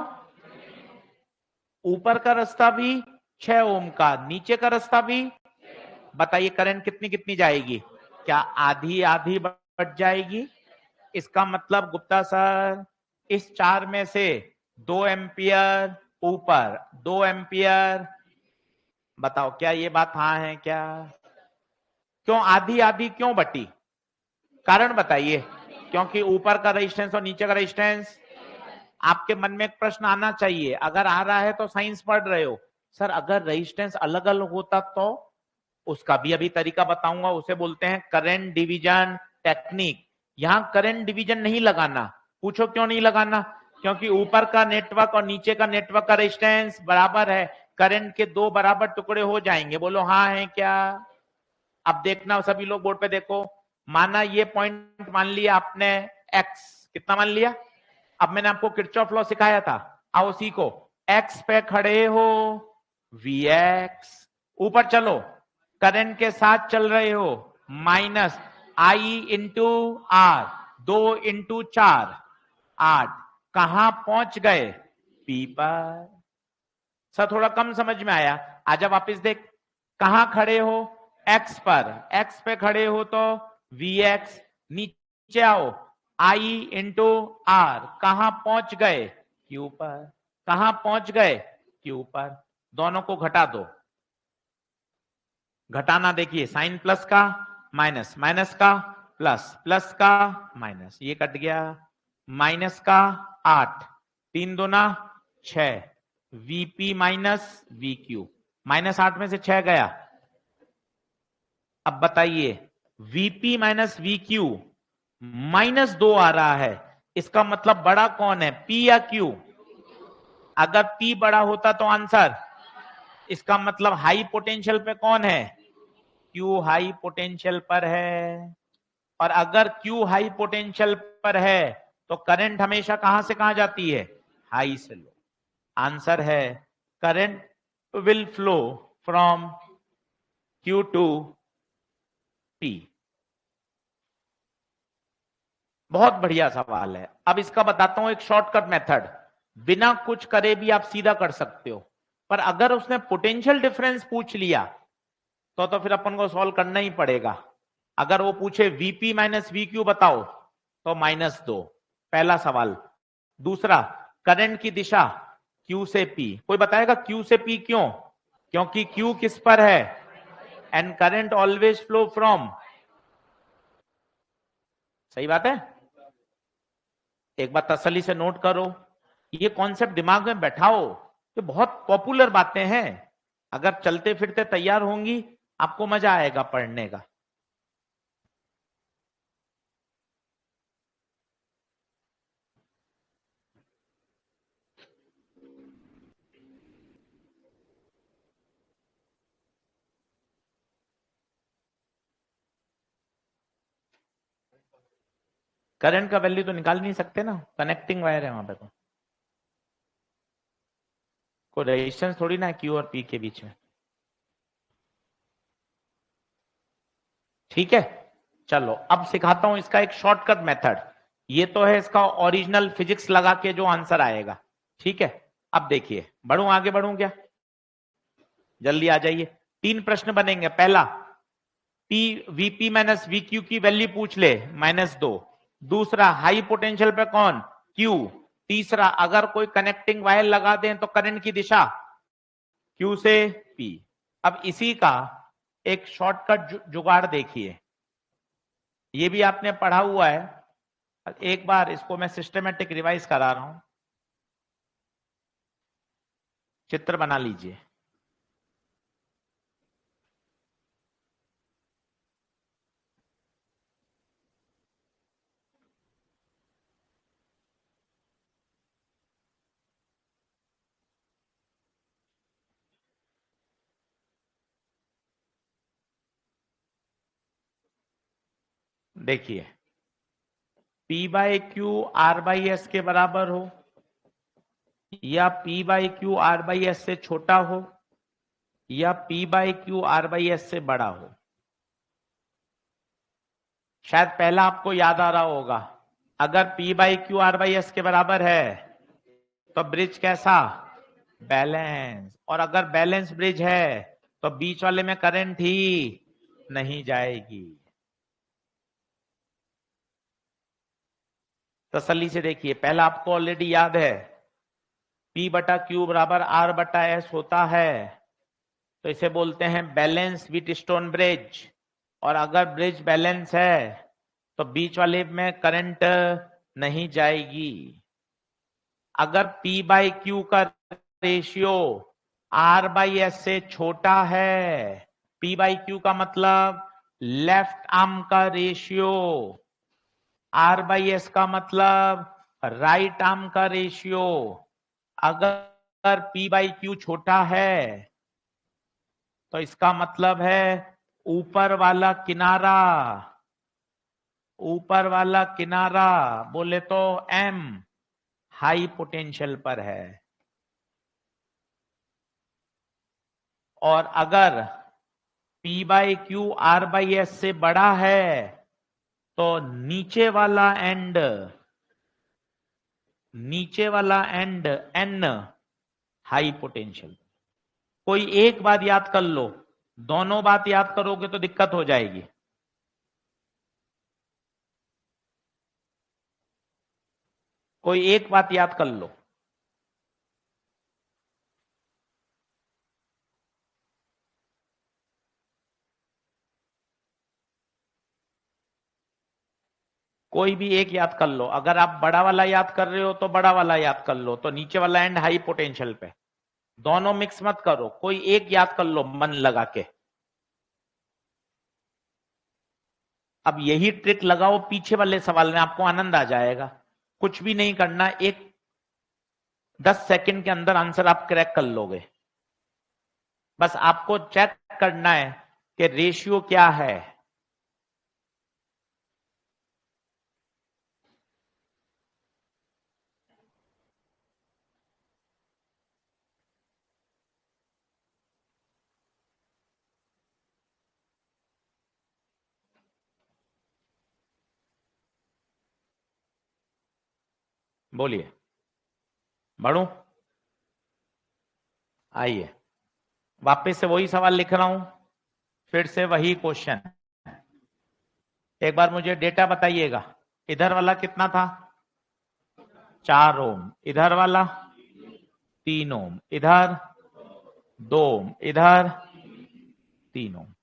ऊपर का रास्ता भी 6 ओम का, नीचे का रास्ता भी। बताइए करंट कितनी कितनी जाएगी? क्या आधी आधी बढ़ जाएगी? इसका मतलब गुप्ता सर इस 4 में से 2 एम्पियर ऊपर, 2 एम्पियर। बताओ क्या ये बात हाँ है क्या? क्यों आधी आधी क्यों बटी? कारण बताइए। क्योंकि ऊपर का रेजिस्टेंस और नीचे का रेजिस्टेंस। आपके मन में एक प्रश्न आना चाहिए, अगर आ रहा है तो साइंस पढ़ रहे हो। सर अगर रेजिस्टेंस अलग अलग होता तो? उसका भी अभी तरीका बताऊंगा, उसे बोलते हैं करंट डिवीजन टेक्निक। यहां करंट डिवीजन नहीं लगाना। पूछो क्यों नहीं लगाना? क्योंकि ऊपर का नेटवर्क और नीचे का नेटवर्क का रेजिस्टेंस बराबर है, करंट के 2 बराबर टुकड़े हो जाएंगे। बोलो हाँ है क्या? अब देखना सभी लोग बोर्ड पे देखो। माना ये पॉइंट मान लिया आपने एक्स, कितना मान लिया? अब मैंने आपको किरचॉफ लॉ सिखाया था, आओ सीखो। एक्स पे खड़े हो, वी एक्स। ऊपर चलो, करंट के साथ चल रहे हो, minus I into R, 2 into 4 8। कहां पहुंच गए? पी पर। सर थोड़ा कम समझ में आया, आजा वापस देख। कहां खड़े हो? एक्स पर। एक्स पे खड़े हो तो वी एक्स। नीचे आओ, आई इंटू आर। कहां पहुंच गए? क्यू पर। कहां पहुंच गए? क्यू पर। दोनों को घटा दो। घटाना देखिए, साइन प्लस का माइनस, माइनस का प्लस, प्लस का माइनस, ये कट गया। माइनस का 8, 3 दूना 6, वीपी माइनस वी क्यू। -8 में से 6 गया। अब बताइए वीपी माइनस वी क्यू -2 आ रहा है, इसका मतलब बड़ा कौन है, पी या क्यू? अगर पी बड़ा होता तो आंसर, इसका मतलब हाई पोटेंशियल पे कौन है? क्यू हाई पोटेंशियल पर है। और अगर क्यू हाई पोटेंशियल पर है तो करंट हमेशा कहां से कहां जाती है? हाई से लो। आंसर है current will flow from Q to P. बहुत बढ़िया सवाल है। अब इसका बताता हूं एक शॉर्टकट मेथड, बिना कुछ करे भी आप सीधा कर सकते हो। पर अगर उसने पोटेंशियल डिफरेंस पूछ लिया तो फिर अपन को सॉल्व करना ही पड़ेगा। अगर वो पूछे वीपी माइनस वी क्यू बताओ तो -2, पहला सवाल। दूसरा, करंट की दिशा क्यू से पी। कोई बताएगा क्यू से पी क्यों? क्योंकि क्यू किस पर है? And current always flow from. सही बात है। एक बार तसल्ली से नोट करो, ये कॉन्सेप्ट दिमाग में बैठाओ, ये बहुत पॉपुलर बातें हैं। अगर चलते फिरते तैयार होंगी आपको मजा आएगा पढ़ने का। करंट का वैल्यू तो निकाल नहीं सकते ना, कनेक्टिंग वायर है वहां पे, तो कोई रेजिस्टेंस थोड़ी ना क्यू और पी के बीच में। ठीक है, चलो अब सिखाता हूं इसका एक शॉर्टकट मेथड। ये तो है इसका ओरिजिनल फिजिक्स लगा के जो आंसर आएगा। ठीक है, अब देखिए, बढ़ूं आगे, बढ़ूं क्या? जल्दी आ जाइए। 3 प्रश्न बनेंगे। पहला, P VP minus we Q की वैल्यू पूछ ले, -2। दूसरा, हाई पोटेंशियल पे कौन? क्यू। तीसरा, अगर कोई कनेक्टिंग वायर लगा दें तो करंट की दिशा क्यू से पी। अब इसी का एक शॉर्टकट जुगाड़ देखिए, ये भी आपने पढ़ा हुआ है। एक बार इसको मैं सिस्टमेटिक रिवाइज करा रहा हूं। चित्र बना लीजिए। देखिए P by Q R by S के बराबर हो या P by Q R by S से छोटा हो या P by Q R by S से बड़ा हो। शायद पहला आपको याद आ रहा होगा, अगर P by Q R by S के बराबर है तो ब्रिज कैसा, बैलेंस, और अगर बैलेंस ब्रिज है तो बीच वाले में करंट ही नहीं जाएगी। तसल्ली से देखिए, पहला आपको ऑलरेडी याद है, P बटा क्यू बराबर R बटा S होता है, तो इसे बोलते हैं बैलेंस व्हीटस्टोन ब्रिज। और अगर ब्रिज बैलेंस है तो बीच वाले में करंट नहीं जाएगी। अगर P बाई क्यू का रेशियो R बाई एस से छोटा है, P बाई क्यू का मतलब लेफ्ट आर्म का रेशियो, R बाई एस का मतलब राइट आर्म का रेशियो। अगर P बाई क्यू छोटा है तो इसका मतलब है ऊपर वाला किनारा, ऊपर वाला किनारा बोले तो M हाई पोटेंशियल पर है। और अगर P by Q R by S से बड़ा है तो नीचे वाला एंड N हाई पोटेंशियल। कोई एक बात याद कर लो, दोनों बात याद करोगे तो दिक्कत हो जाएगी। कोई एक बात याद कर लो, कोई भी एक याद कर लो। अगर आप बड़ा वाला याद कर रहे हो तो बड़ा वाला याद कर लो, तो नीचे वाला एंड हाई पोटेंशियल पे। दोनों मिक्स मत करो, कोई एक याद कर लो मन लगा के। अब यही ट्रिक लगाओ पीछे वाले सवाल में, आपको आनंद आ जाएगा। कुछ भी नहीं करना, एक 10 सेकंड के अंदर आंसर आप क्रैक कर लोगे। बस आपको चेक करना है कि रेशियो क्या है। बोलिए, बढ़ू? आइए, वापस से वही सवाल लिख रहा हूं, फिर से वही क्वेश्चन। एक बार मुझे डेटा बताइएगा, इधर वाला कितना था? 4 ओम, इधर वाला 3 ओम, इधर 2 ओम, इधर 3 ओम।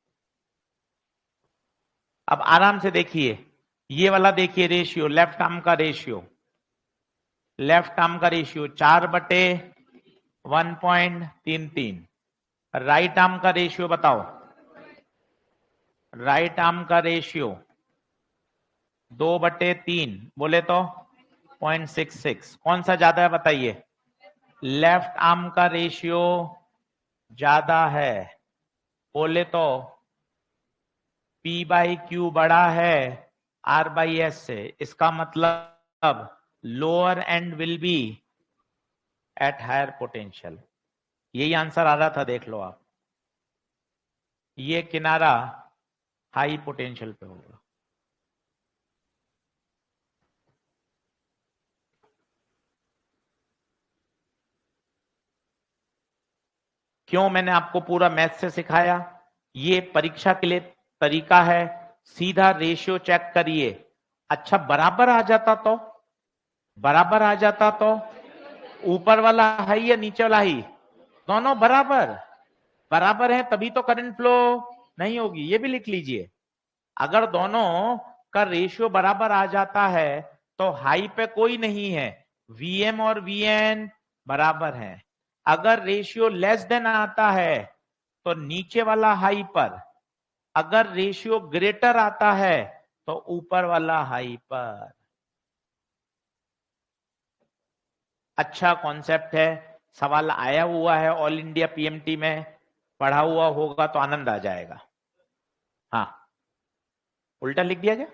अब आराम से देखिए, ये वाला देखिए रेशियो, लेफ्ट आर्म का रेशियो, लेफ्ट आर्म का रेशियो 4/1.33। राइट आर्म का रेशियो बताओ, राइट आर्म का रेशियो 2/3 बोले तो 0.66। कौन सा ज्यादा है बताइए? लेफ्ट आर्म का रेशियो ज्यादा है, बोले तो P बाई क्यू बड़ा है R बाई एस से। इसका मतलब lower end will be at higher potential. यही आंसर आ रहा था, देख लो आप। ये किनारा हाई पोटेंशियल पे होगा। क्यों मैंने आपको पूरा मैथ से सिखाया? ये परीक्षा के लिए तरीका है, सीधा रेशियो चेक करिए। अच्छा बराबर आ जाता तो, बराबर आ जाता तो ऊपर वाला हाई या नीचे वाला हाई? दोनों बराबर, बराबर है तभी तो करंट फ्लो नहीं होगी। ये भी लिख लीजिए, अगर दोनों का रेशियो बराबर आ जाता है तो हाई पे कोई नहीं है, Vm और Vn बराबर है। अगर रेशियो लेस देन आता है तो नीचे वाला हाई पर, अगर रेशियो ग्रेटर आता है तो ऊपर वाला हाई पर। अच्छा कॉन्सेप्ट है, सवाल आया हुआ है ऑल इंडिया पीएमटी में, पढ़ा हुआ होगा तो आनंद आ जाएगा। हाँ, उल्टा लिख दिया क्या?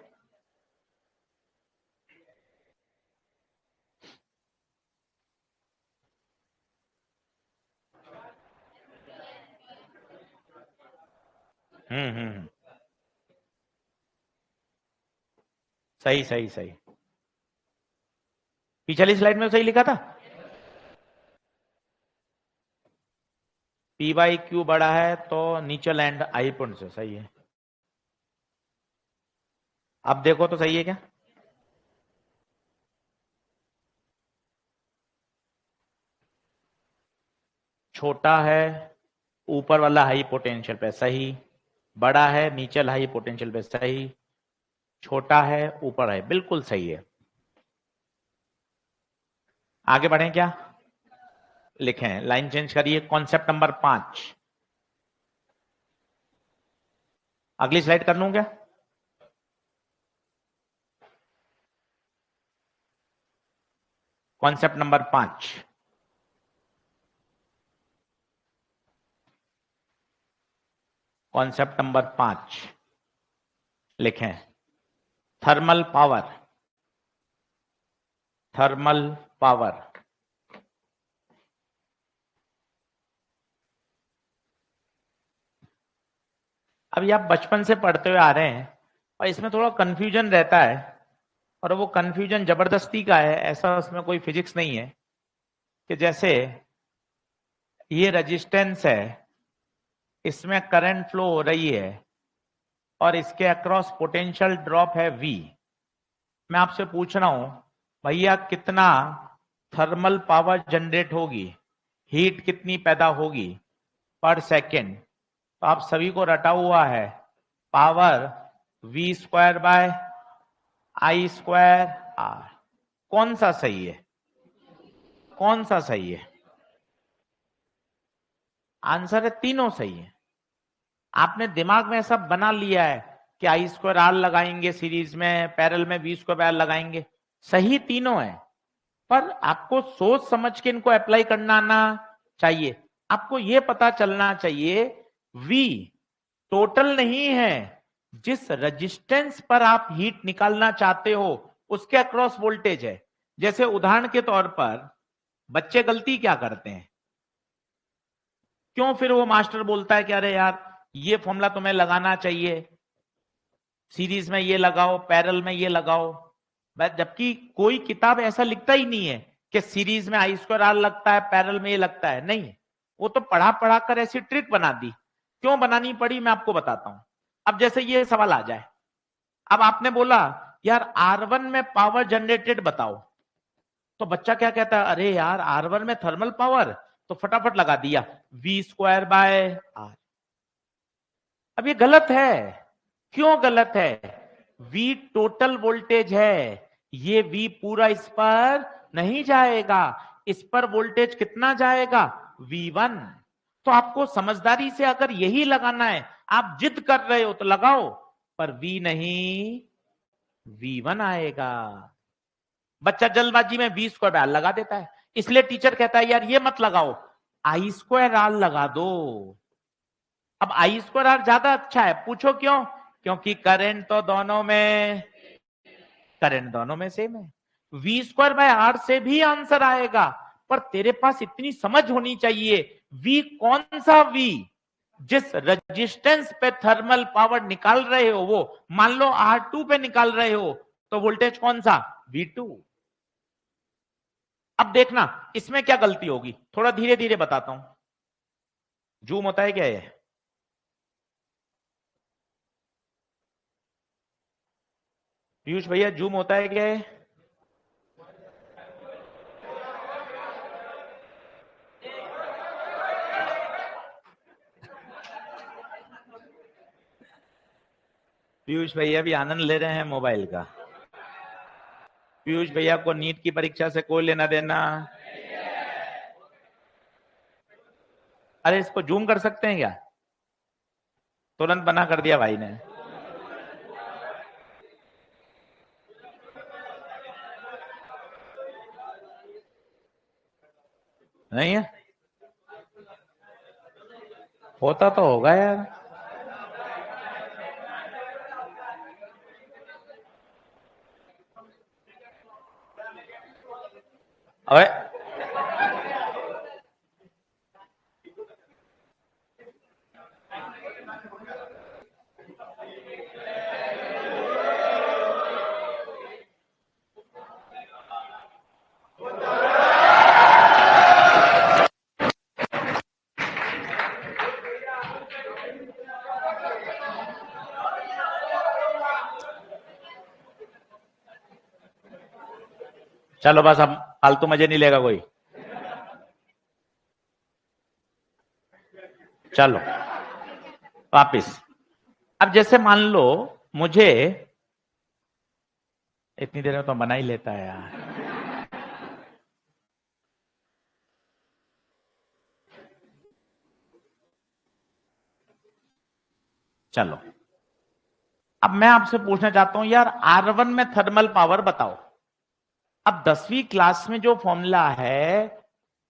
हम्म। सही सही सही। पिछली स्लाइड में सही लिखा था। पी बाई क्यू बड़ा है तो नीचे लैंड आई पॉइंट से, सही है। अब देखो तो सही है क्या? छोटा है ऊपर वाला हाई पोटेंशियल पे, सही। बड़ा है नीचे हाई पोटेंशियल पे, सही। छोटा है ऊपर है, बिल्कुल सही है। आगे बढ़े क्या? लिखें, लाइन चेंज करिए। Concept number 5। अगली स्लाइड कर लूं क्या? Concept number 5। कॉन्सेप्ट नंबर 5 लिखें, थर्मल पावर। Thermal power. अभी आप बचपन से पढ़ते हुए आ रहे हैं और इसमें थोड़ा कंफ्यूजन रहता है, और वो कंफ्यूजन जबरदस्ती का है, ऐसा उसमें कोई फिजिक्स नहीं है। कि जैसे ये रेजिस्टेंस है, इसमें करंट फ्लो हो रही है और इसके अक्रॉस पोटेंशियल ड्रॉप है V। मैं आपसे पूछ रहा हूं भैया कितना थर्मल पावर जनरेट होगी, हीट कितनी पैदा होगी पर सेकेंड? तो आप सभी को रटा हुआ है power V² bye I² R। कौन सा सही है? कौन सा सही है? आंसर है तीनों सही है। आपने दिमाग में ऐसा बना लिया है कि I² R लगाएंगे सीरीज में, पैरेलल में V² R लगाएंगे। सही तीनों है, पर आपको सोच समझ के इनको अप्लाई करना आना चाहिए। आपको यह पता चलना चाहिए V टोटल नहीं है, जिस रेजिस्टेंस पर आप हीट निकालना चाहते हो उसके अक्रॉस वोल्टेज है। जैसे उदाहरण के तौर पर बच्चे गलती क्या करते हैं, क्यों फिर वो मास्टर बोलता है कि अरे यार ये फॉर्मूला तुम्हें लगाना चाहिए, सीरीज में ये लगाओ पैरेलल में ये लगाओ, जबकि कोई किताब ऐसा लिखता ही नहीं है कि सीरीज में I² R लगता है पैरेलल में ये लगता है। नहीं, वो तो पढ़ा पढ़ा कर ऐसी ट्रिक बना दी। क्यों बनानी पड़ी मैं आपको बताता हूं। अब जैसे ये सवाल आ जाए, अब आपने बोला यार R1 में पावर जनरेटेड बताओ, तो बच्चा क्या कहता है, अरे यार R1 में थर्मल पावर, तो फटाफट लगा दिया V² बाय R। अब ये गलत है। क्यों गलत है? V टोटल वोल्टेज है, ये V पूरा इस पर नहीं जाएगा, इस पर वोल्टेज कितना जाएगा? V1। तो आपको समझदारी से अगर यही लगाना है, आप जिद कर रहे हो तो लगाओ, पर V नहीं V1 आएगा। बच्चा जल्दबाजी में V² R लगा देता है, इसलिए टीचर कहता है यार ये मत लगाओ, I² R लगा दो। अब I² R ज्यादा अच्छा है, पूछो क्यों? क्योंकि करंट तो दोनों में, करंट दोनों में सेम है। V² बाय R से भी आंसर आएगा, पर तेरे पास इतनी समझ होनी चाहिए V कौन सा V, जिस रेजिस्टेंस पे थर्मल पावर निकाल रहे हो, वो मान लो R2 पे निकाल रहे हो, तो वोल्टेज कौन सा? V2। अब देखना इसमें क्या गलती होगी, थोड़ा धीरे धीरे बताता हूं। जूम होता है क्या ये? पीयूष भैया जूम होता है क्या ये? पीयूष भैया भी आनंद ले रहे हैं मोबाइल का। पीयूष भैया को नीट की परीक्षा से कोई लेना देना। अरे इसको जूम कर सकते हैं क्या? तुरंत बना कर दिया भाई ने। नहीं है, होता तो होगा यार। अबे चलो बस, अब फालतू मजे नहीं लेगा कोई। चलो वापिस। अब जैसे मान लो मुझे, इतनी देर में तो बना ही लेता है यार। चलो अब मैं आपसे पूछना चाहता हूं यार, R1 में थर्मल पावर बताओ। अब 10वीं क्लास में जो फॉर्मूला है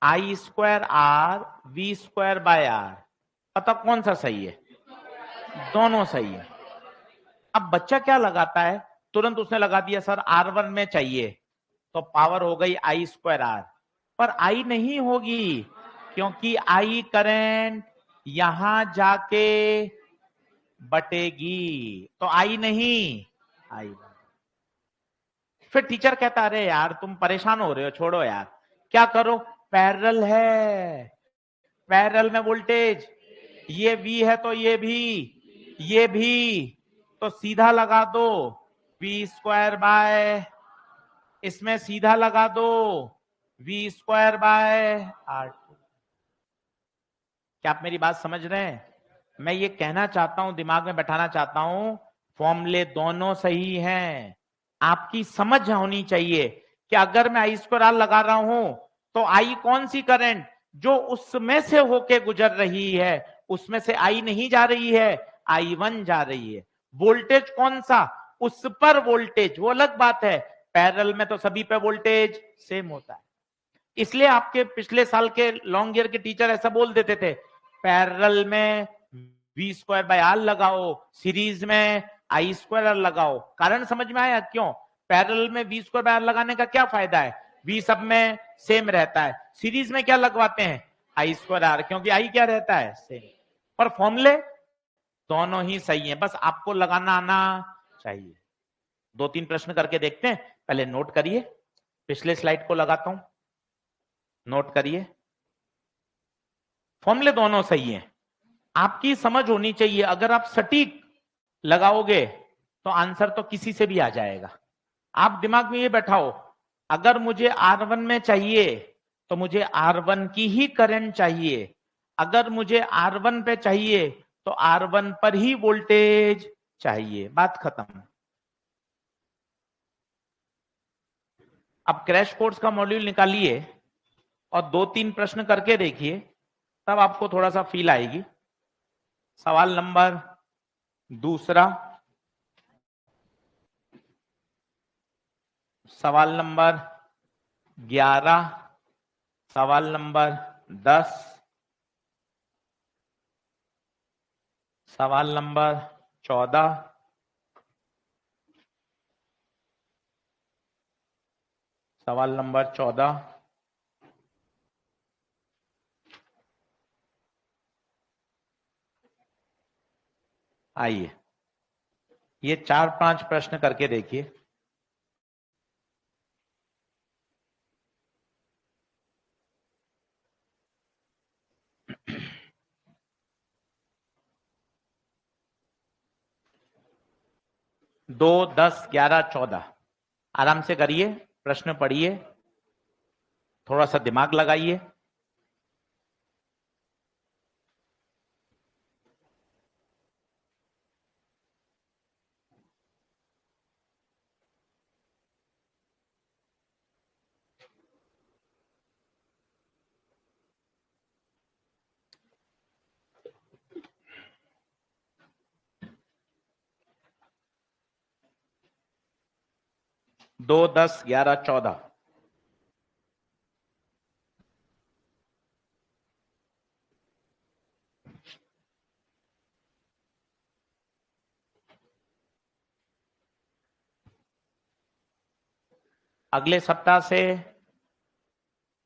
I²R V²/R, पता कौन सा सही है? दोनों सही है। अब बच्चा क्या लगाता है, तुरंत उसने लगा दिया सर R1 में चाहिए, तो पावर हो गई I²R, पर I नहीं होगी, क्योंकि I करंट यहां जाके बटेगी, तो I नहीं, I। फिर टीचर कहता अरे यार तुम परेशान हो रहे हो, छोड़ो यार, क्या करो, पैरेलल है, पैरेलल में वोल्टेज, ये V है तो ये भी, तो सीधा लगा दो V², इसमें सीधा लगा दो V²/R2। क्या आप मेरी बात समझ रहे हैं? मैं ये कहना चाहता हूं, दिमाग में बैठाना चाहता हूं, फॉर्मूले दोनों सही हैं। आपकी समझ होनी चाहिए कि अगर मैं I²R लगा रहा हूं तो I कौन सी करंट जो उसमें से होके गुजर रही है, उसमें से I नहीं जा रही है, I1 जा रही है। वोल्टेज कौन सा, उस पर वोल्टेज, वो अलग बात है, पैरेलल में तो सभी पे वोल्टेज सेम होता है। इसलिए आपके पिछले साल के लॉन्ग ईयर के टीचर ऐसा बोल देते थे, पैरेलल में V²/R लगाओ, सीरीज में I²R लगाओ। कारण समझ में आया क्यों? पैरेलल में V²/R लगाने का क्या फायदा है, V सब में सेम रहता है, सीरीज में क्या लगवाते हैं, I²R, क्योंकि I क्या रहता है, सेम। पर फॉर्मूले दोनों ही सही है, बस आपको लगाना आना चाहिए। 2-3 प्रश्न करके देखते हैं, पहले नोट करिए, पिछले स्लाइड को लगाता हूं, नोट करिए। फॉर्मूले दोनों सही हैं, आपकी समझ होनी चाहिए। अगर आप सटीक लगाओगे तो आंसर तो किसी से भी आ जाएगा। आप दिमाग में ये बैठाओ, अगर मुझे R1 में चाहिए तो मुझे R1 की ही करंट चाहिए, अगर मुझे R1 पे चाहिए तो R1 पर ही वोल्टेज चाहिए, बात खत्म। अब क्रैश कोर्स का मॉड्यूल निकालिए और 2-3 प्रश्न करके देखिए, तब आपको थोड़ा सा फील आएगी। सवाल नंबर दूसरा, सवाल नंबर 11, सवाल नंबर 10, सवाल नंबर 14, सवाल नंबर 14, आइए ये 4-5 प्रश्न करके देखिए। दो, 10, 11, 14 आराम से करिए, प्रश्न पढ़िए, थोड़ा सा दिमाग लगाइए। दो, 10, 11, 14 अगले सप्ताह से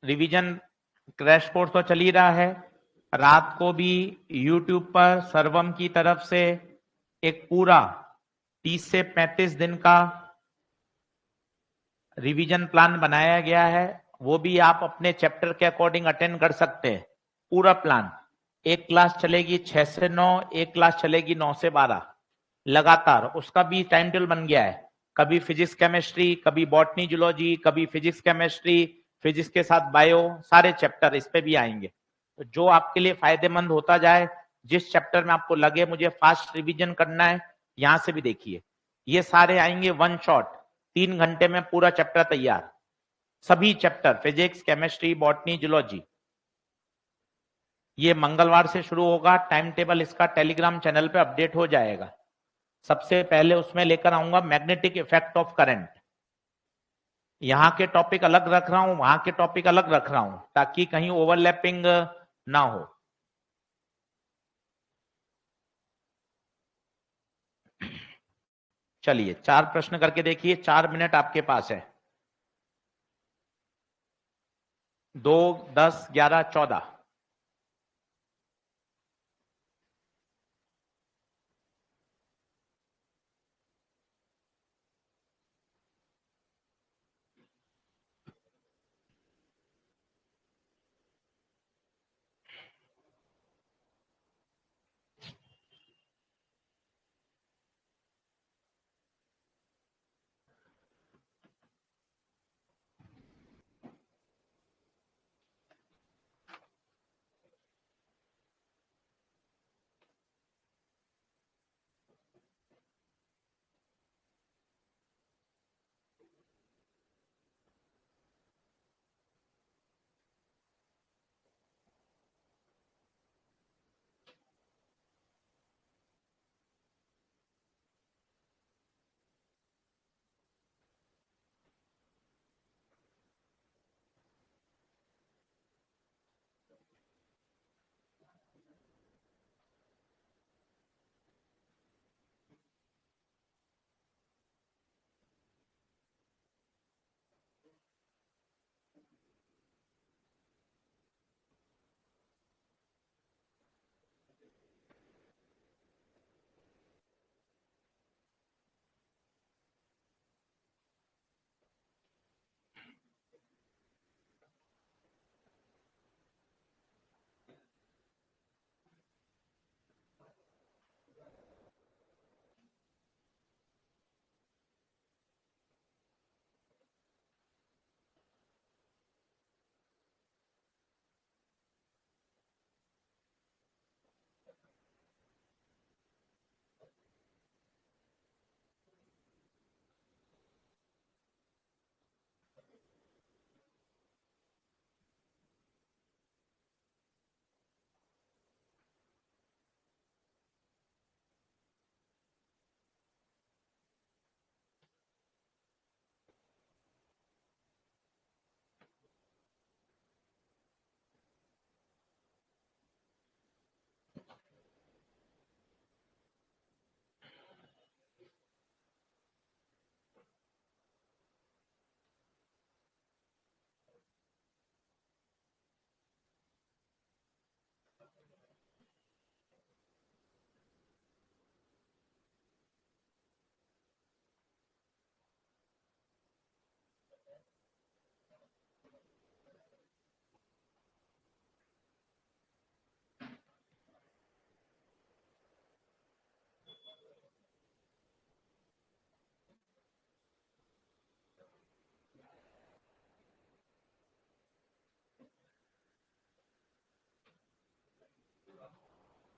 रिवीजन क्रैश कोर्स तो चल ही रहा है, रात को भी YouTube पर सर्वम की तरफ से एक पूरा 30 से 35 दिन का रिवीजन प्लान बनाया गया है, वो भी आप अपने चैप्टर के अकॉर्डिंग अटेंड कर सकते हैं। पूरा प्लान, एक क्लास चलेगी 6 से 9, एक क्लास चलेगी 9 से 12 लगातार, उसका भी टाइम टेबल बन गया है। कभी फिजिक्स केमिस्ट्री, कभी बॉटनी जूलॉजी, कभी फिजिक्स केमिस्ट्री, फिजिक्स के साथ बायो, सारे चैप्टर इस पे भी आएंगे। तो जो आपके लिए फायदेमंद होता जाए, जिस चैप्टर में आपको लगे मुझे फास्ट रिवीजन करना है, यहां से भी देखिए, ये सारे आएंगे वन शॉट, 3 घंटे में पूरा चैप्टर तैयार, सभी chapter physics chemistry botany zoology. ये मंगलवार से शुरू होगा, टाइम टेबल इसका टेलीग्राम चैनल पे अपडेट हो जाएगा। सबसे पहले उसमें लेकर आऊंगा मैग्नेटिक इफेक्ट ऑफ करंट। यहां के टॉपिक अलग रख रहा हूं, वहां के टॉपिक अलग रख रहा हूं, ताकि कहीं ओवरलैपिंग ना हो। चलिए 4 प्रश्न करके देखिए, 4 मिनट आपके पास है। 2, 10, 11, 14।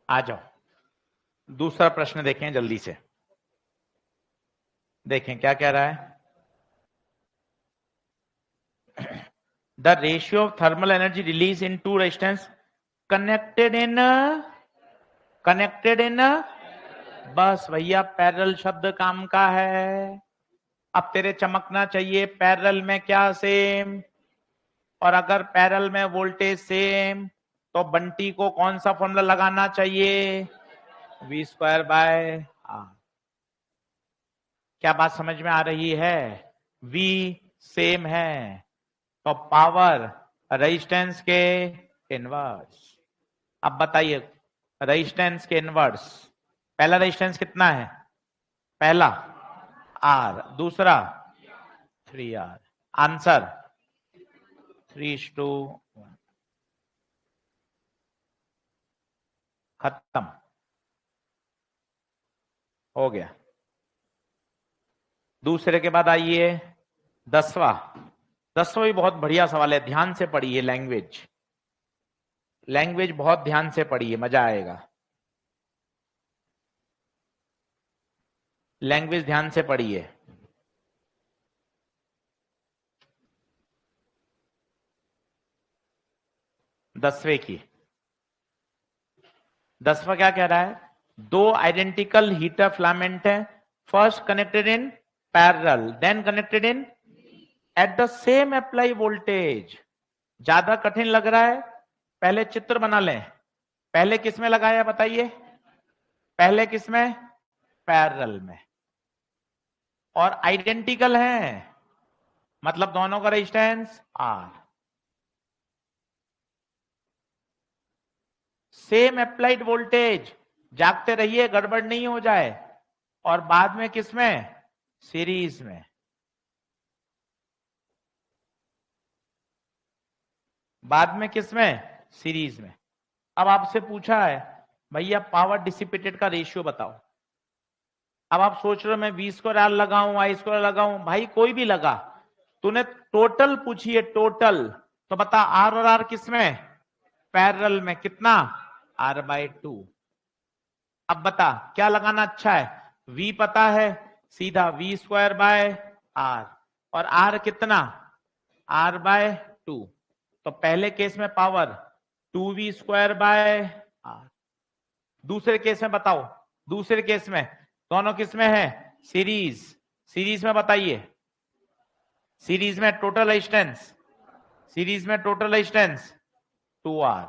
आ जाओ, दूसरा प्रश्न देखें जल्दी से, देखें क्या कह रहा है। The ratio of thermal energy release in two resistance connected in, connected in, बस भैया पैरेलल शब्द काम का है। अब तेरे चमकना चाहिए पैरेलल में क्या सेम, और अगर पैरेलल में वोल्टेज सेम, तो बंटी को कौन सा फॉर्मूला लगाना चाहिए, V² बाय R। क्या बात समझ में आ रही है? V सेम है तो पावर रेजिस्टेंस के इनवर्स। अब बताइए रेजिस्टेंस के इनवर्स, पहला रेजिस्टेंस कितना है, पहला R, दूसरा 3R। आंसर 3:1, खत्म हो गया। दूसरे के बाद आइए 10वां। 10वां भी बहुत बढ़िया सवाल है, ध्यान से पढ़िए। लैंग्वेज, लैंग्वेज बहुत ध्यान से पढ़िए, मजा आएगा। लैंग्वेज ध्यान से पढ़िए। दसवें की 10वां क्या कह रहा है? दो आइडेंटिकल हीटर फिलामेंट है, first connected in parallel then connected in at the same apply voltage. ज्यादा कठिन लग रहा है? पहले चित्र बना लें। पहले किस में लगाया बताइए? पहले किस में? पैरेलल में। और आइडेंटिकल है, मतलब दोनों का resistance R. Same applied voltage, जागते रहिए गड़बड़ नहीं हो जाए। और बाद में किसमें? सीरीज में। बाद में किसमें? सीरीज में। अब आपसे पूछा है भैया पावर डिसिपेटेड का रेशियो बताओ। अब आप सोच रहे हो मैं V² लगाऊं, I² लगाऊं, भाई कोई भी लगा। तूने टोटल पूछी है, टोटल। तो बता R और R किसमें? पैरेलल में। कितना? R/2। अब बता क्या लगाना अच्छा है? V पता है, सीधा V²/R। और R कितना? R/2। तो पहले केस में पावर 2V²/R। दूसरे केस में बताओ, दूसरे केस में दोनों किस में है? सीरीज। सीरीज में बताइए, सीरीज में टोटल रेजिस्टेंस, सीरीज में टोटल रेजिस्टेंस 2R।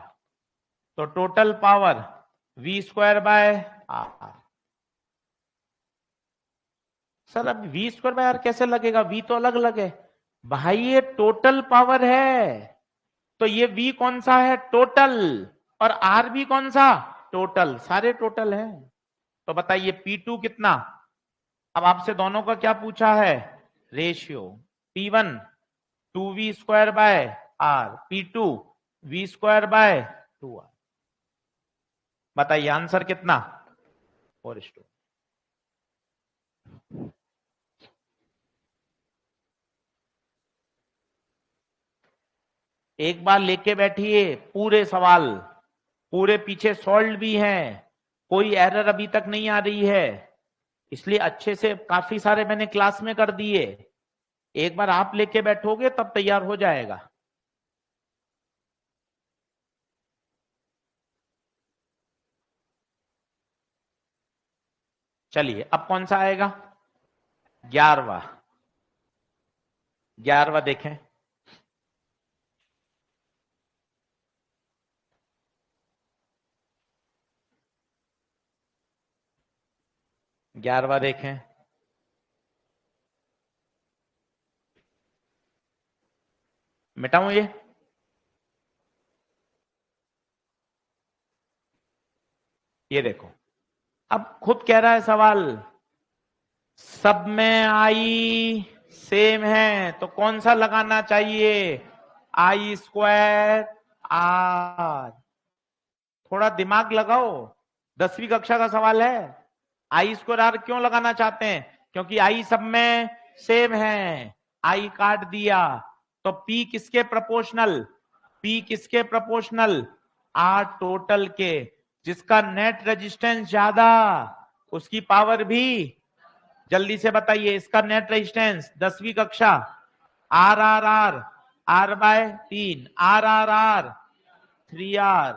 तो टोटल पावर V²/R। सर अब V²/R कैसे लगेगा? V तो अलग अलग है भाई, ये टोटल पावर है। तो ये V कौन सा है? टोटल। और R भी कौन सा? टोटल। सारे टोटल है। तो बताइए P2 कितना? अब आपसे दोनों का क्या पूछा है? Ratio. P1 2V²/R, P2 V²/2R। बताइए आंसर कितना? 4:2। एक बार लेके बैठिए पूरे सवाल, पूरे पीछे सॉल्व भी हैं, कोई एरर अभी तक नहीं आ रही है, इसलिए अच्छे से काफी सारे मैंने क्लास में कर दिए। एक बार आप लेके बैठोगे तब तैयार हो जाएगा। चलिए अब कौन सा आएगा? 11वां। 11वां देखें। 11वां देखें। मिटाऊं ये देखो। अब खुद कह रहा है सवाल, सब में आई सेम है तो कौन सा लगाना चाहिए? I² R। थोड़ा दिमाग लगाओ, 10वीं कक्षा का सवाल है। I² R क्यों लगाना चाहते हैं? क्योंकि I सब में सेम है। I काट दिया तो P किसके प्रोपोर्शनल? P किसके प्रोपोर्शनल? R टोटल के। जिसका नेट रेजिस्टेंस ज्यादा उसकी पावर भी। जल्दी से बताइए इसका नेट रेजिस्टेंस 10वीं कक्षा। R R/3, R 3R।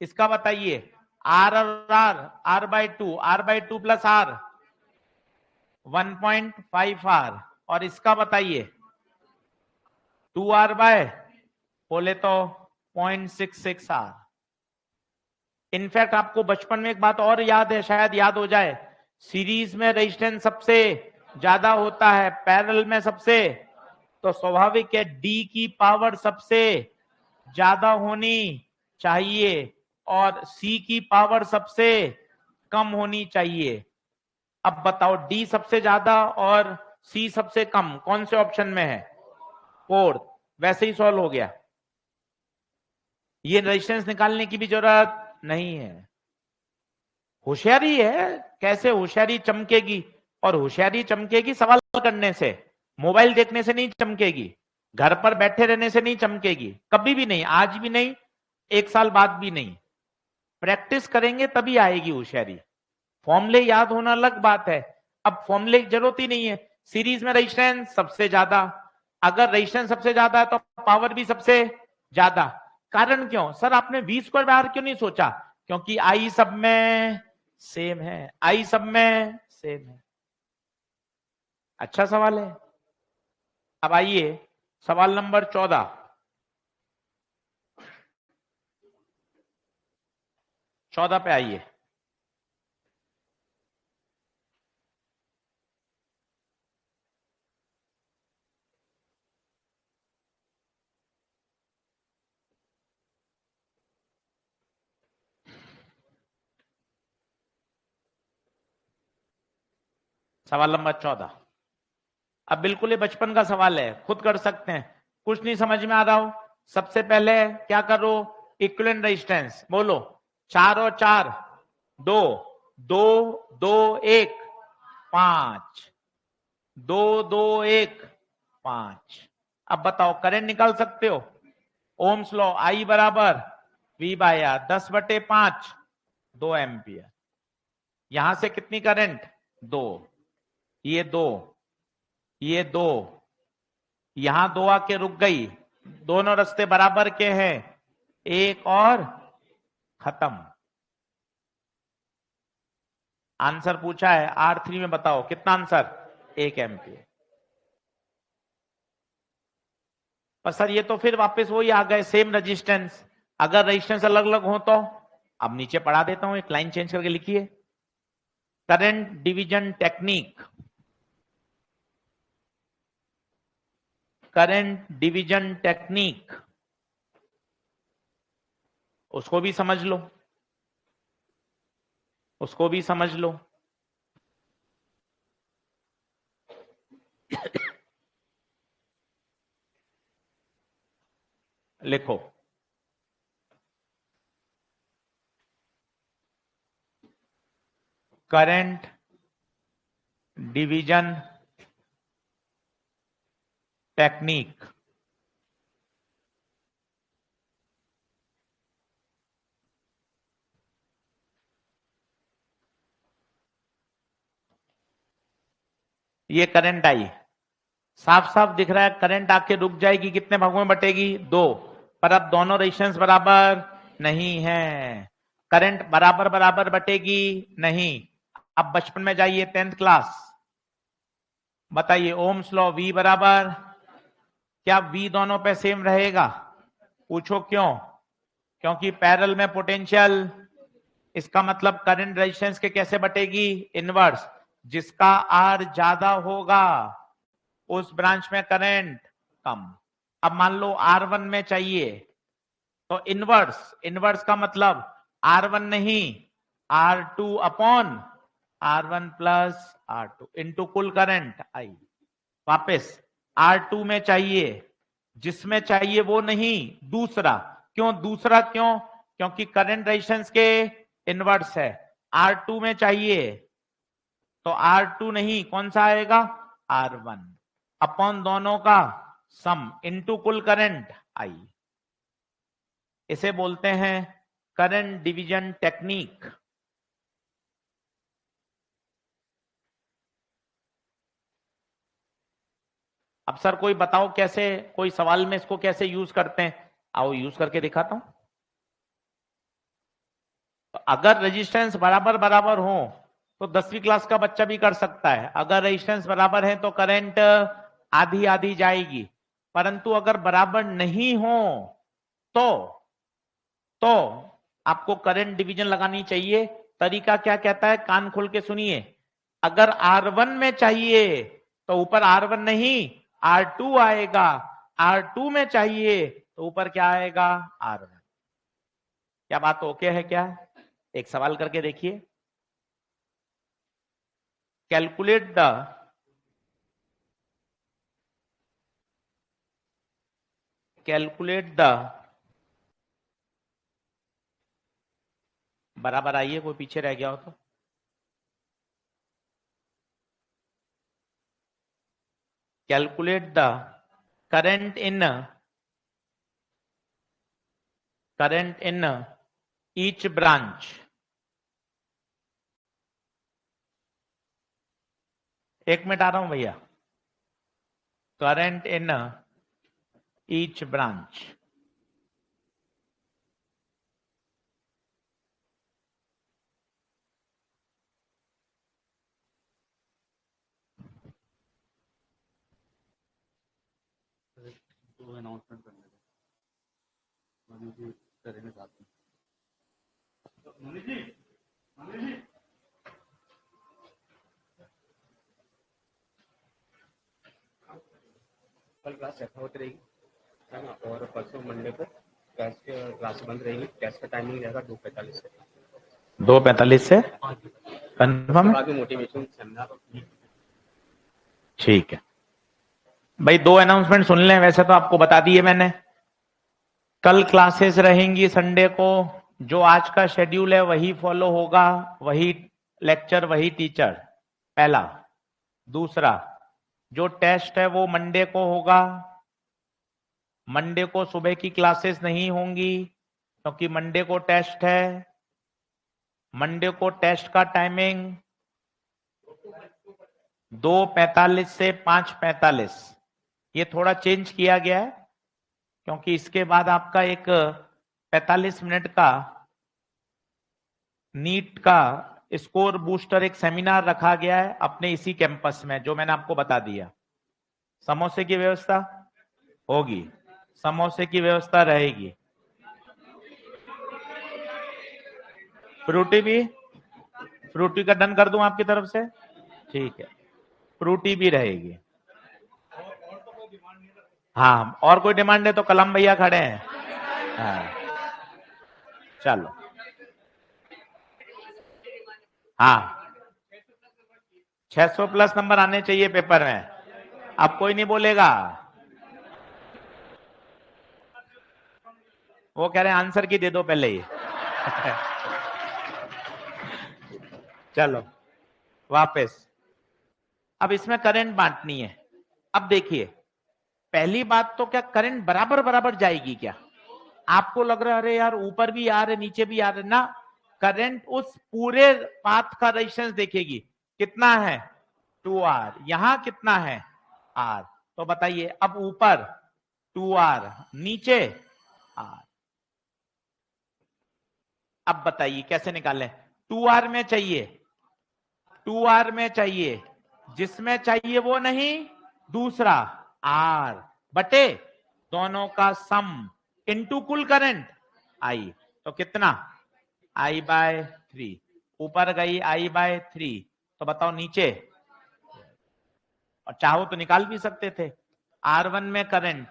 इसका बताइए R R/2, R/2 plus R 1.5R। और इसका बताइए 2R/ बोले तो 0.66R। इनफैक्ट आपको बचपन में एक बात और याद है, शायद याद हो जाए, सीरीज में रेजिस्टेंस सबसे ज्यादा होता है, पैरेलल में सबसे। तो स्वाभाविक है डी की पावर सबसे ज्यादा होनी चाहिए और सी की पावर सबसे कम होनी चाहिए। अब बताओ डी सबसे ज्यादा और सी सबसे कम कौन से ऑप्शन में है? फोर्थ। वैसे ही सॉल्व हो गया, ये रेजिस्टेंस निकालने की भी जरूरत नहीं है। होशियारी है, कैसे होशियारी चमकेगी? और होशियारी चमकेगी सवाल करने से, मोबाइल देखने से नहीं चमकेगी, घर पर बैठे रहने से नहीं चमकेगी, कभी भी नहीं, आज भी नहीं, 1 साल बाद भी नहीं। प्रैक्टिस करेंगे तभी आएगी होशियारी। फॉर्मूले याद होना अलग बात है, अब फॉर्मूले की जरूरत ही नहीं है। सीरीज में रेजिस्टेंस सबसे ज्यादा, अगर रेजिस्टेंस सबसे ज्यादा है तो पावर भी सबसे ज्यादा। कारण क्यों सर, आपने वी स्क्वायर बाय आर क्यों नहीं सोचा? क्योंकि आई सब में सेम है, आई सब में सेम है। अच्छा सवाल है। अब आइए सवाल नंबर 14। 14 पे आइए। सवाल नंबर 14। अब बिल्कुल ये बचपन का सवाल है, खुद कर सकते हैं। कुछ नहीं समझ में आ रहा हो, सबसे पहले क्या करो, इक्विवेलेंट रेजिस्टेंस बोलो। 4 और 4 2, 2 2 1 5, 2 2 1 5। अब बताओ करंट निकाल सकते हो? ओम्स लॉ, आई बराबर वी बाय आर, 10/5 2 एम्पियर। यहां से कितनी करंट? 2, ये 2, ये 2, यहां 2 आके रुक गई, दोनों रास्ते बराबर के हैं, एक और खत्म। आंसर पूछा है R3 में, बताओ कितना आंसर? 1 एम्पियर। पर सर ये तो फिर वापस वही आ गए, सेम रेजिस्टेंस। अगर रेजिस्टेंस अलग अलग हो तो, अब नीचे पढ़ा देता हूं, एक लाइन चेंज करके लिखिए। Current division technique, current division technique, उसको भी समझ लो, उसको भी समझ लो। लिखो, करंट डिवीजन टेक्निक। ये करंट आई, साफ साफ दिख रहा है, करंट आके रुक जाएगी, कितने भागों में बटेगी? 2। पर अब दोनों रेजिस्टेंस बराबर नहीं है, करंट बराबर बराबर बटेगी नहीं। अब बचपन में जाइए, 10th क्लास, बताइए ओम्स लॉ, V बराबर, क्या V दोनों पे सेम रहेगा? पूछो क्यों? क्योंकि पैरेलल में पोटेंशियल, इसका मतलब करंट रेजिस्टेंस के कैसे बटेगी? इनवर्स। जिसका R ज्यादा होगा उस ब्रांच में करंट कम। अब मान लो R1 में चाहिए, तो इनवर्स, इनवर्स का मतलब R1 नहीं, R2 upon R1 plus R2 into कुल करंट आई। वापस R2 में चाहिए, जिसमें चाहिए वो नहीं, दूसरा। क्यों दूसरा? क्यों? क्योंकि करंट रेजिस्टेंस के इनवर्स है। R2 में चाहिए तो R2 नहीं, कौन सा आएगा? R1 अपॉन दोनों का सम इनटू कुल करंट आई। इसे बोलते हैं करंट डिवीजन टेक्निक। अब सर कोई बताओ कैसे, कोई सवाल में इसको कैसे यूज करते हैं? आओ यूज करके दिखाता हूं। तो अगर रेजिस्टेंस बराबर बराबर हो तो 10वीं क्लास का बच्चा भी कर सकता है। अगर रेजिस्टेंस बराबर है तो करंट आधी आधी जाएगी, परंतु अगर बराबर नहीं हो तो तो आपको करंट डिवीजन लगानी चाहिए। तरीका क्या कहता है, कान खोल के सुनिए। अगर R1 में चाहिए तो ऊपर R1 नहीं, R2 आएगा। R2 में चाहिए तो ऊपर क्या आएगा? R1। क्या बात ओके है क्या? एक सवाल करके देखिए। कैलकुलेट द बराबर आइए, कोई पीछे रह गया हो तो। Calculate the current in each branch. एक मिनट आ रहा हूं भैया। Current in each branch. तो अनाउंसमेंट करने मनीष जी करेंगे साथ में। मनीष जी, मनीष जी, कल क्लास यथावत रहेगी है ना, और परसों मंडे को क्लास बंद रहेगी। टेस्ट का टाइमिंग रहेगा 2:45 से 2:45 से कंफर्म है? बाद में मोटिवेशन सेमिनार। ठीक है भाई, 2 अनाउंसमेंट सुन लें। वैसे तो आपको बता दिए मैंने। कल क्लासेस रहेंगी संडे को। जो आज का शेड्यूल है वही फॉलो होगा, वही लेक्चर वही टीचर, पहला। दूसरा, जो टेस्ट है वो मंडे को होगा। मंडे को सुबह की क्लासेस नहीं होंगी क्योंकि मंडे को टेस्ट है। मंडे को टेस्ट का टाइमिंग 2:45 से 5:45। ये थोड़ा चेंज किया गया है क्योंकि इसके बाद आपका एक 45 मिनट का नीट का स्कोर बूस्टर एक सेमिनार रखा गया है अपने इसी कैंपस में, जो मैंने आपको बता दिया। समोसे की व्यवस्था होगी, समोसे की व्यवस्था रहेगी, फ्रूटी भी, फ्रूटी का डन कर दूं आपकी तरफ से? ठीक है, फ्रूटी भी रहेगी। हाँ, और कोई डिमांड है तो कलम भैया खड़े हैं। हाँ, चलो। हाँ, 600 प्लस नंबर आने चाहिए पेपर में। अब कोई नहीं बोलेगा। वो कह रहे हैं आंसर की दे दो पहले ही। चलो वापस। अब इसमें करंट बांटनी है। अब देखिए, पहली बात तो क्या करंट बराबर बराबर जाएगी क्या? आपको लग रहा है अरे यार ऊपर भी आ रहे नीचे भी आ रहे ना। करंट उस पूरे पाथ का रेजिस्टेंस देखेगी, कितना है 2R, यहां कितना है R। तो बताइए, अब ऊपर 2R, नीचे R। अब बताइए कैसे निकालें? 2R में चाहिए, 2R में चाहिए, जिसमें चाहिए वो नहीं, दूसरा R बटे दोनों का सम इनटू कुल करंट I। तो कितना? I/3। ऊपर गई I/3। तो बताओ नीचे, और चाहो तो निकाल भी सकते थे। R1 में करंट,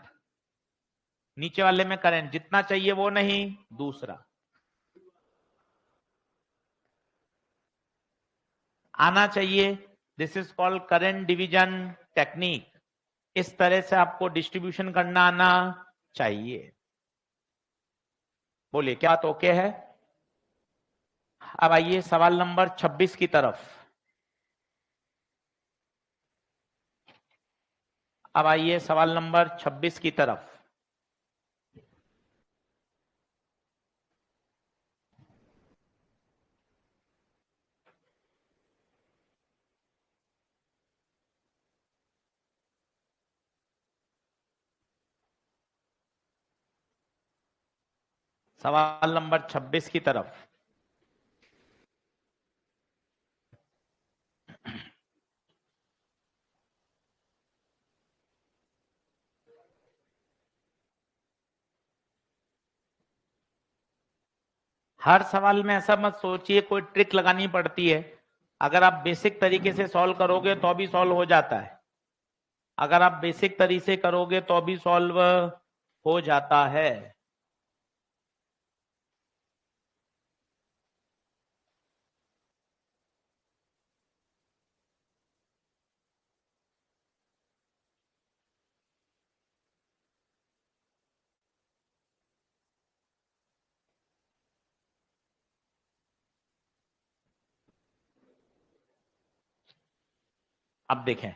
नीचे वाले में करंट, जितना चाहिए वो नहीं, दूसरा आना चाहिए। This is called current division technique. इस तरह से आपको डिस्ट्रीब्यूशन करना आना चाहिए। बोलिए क्या तो ओके है? अब आइए सवाल नंबर 26 की तरफ। अब आइए सवाल नंबर 26 की तरफ। सवाल नंबर 26 की तरफ। हर सवाल में ऐसा मत सोचिए कोई ट्रिक लगानी पड़ती है। अगर आप बेसिक तरीके से सॉल्व करोगे तो भी सॉल्व हो जाता है। अगर आप बेसिक तरीके से करोगे तो भी सॉल्व हो जाता है। अब देखें,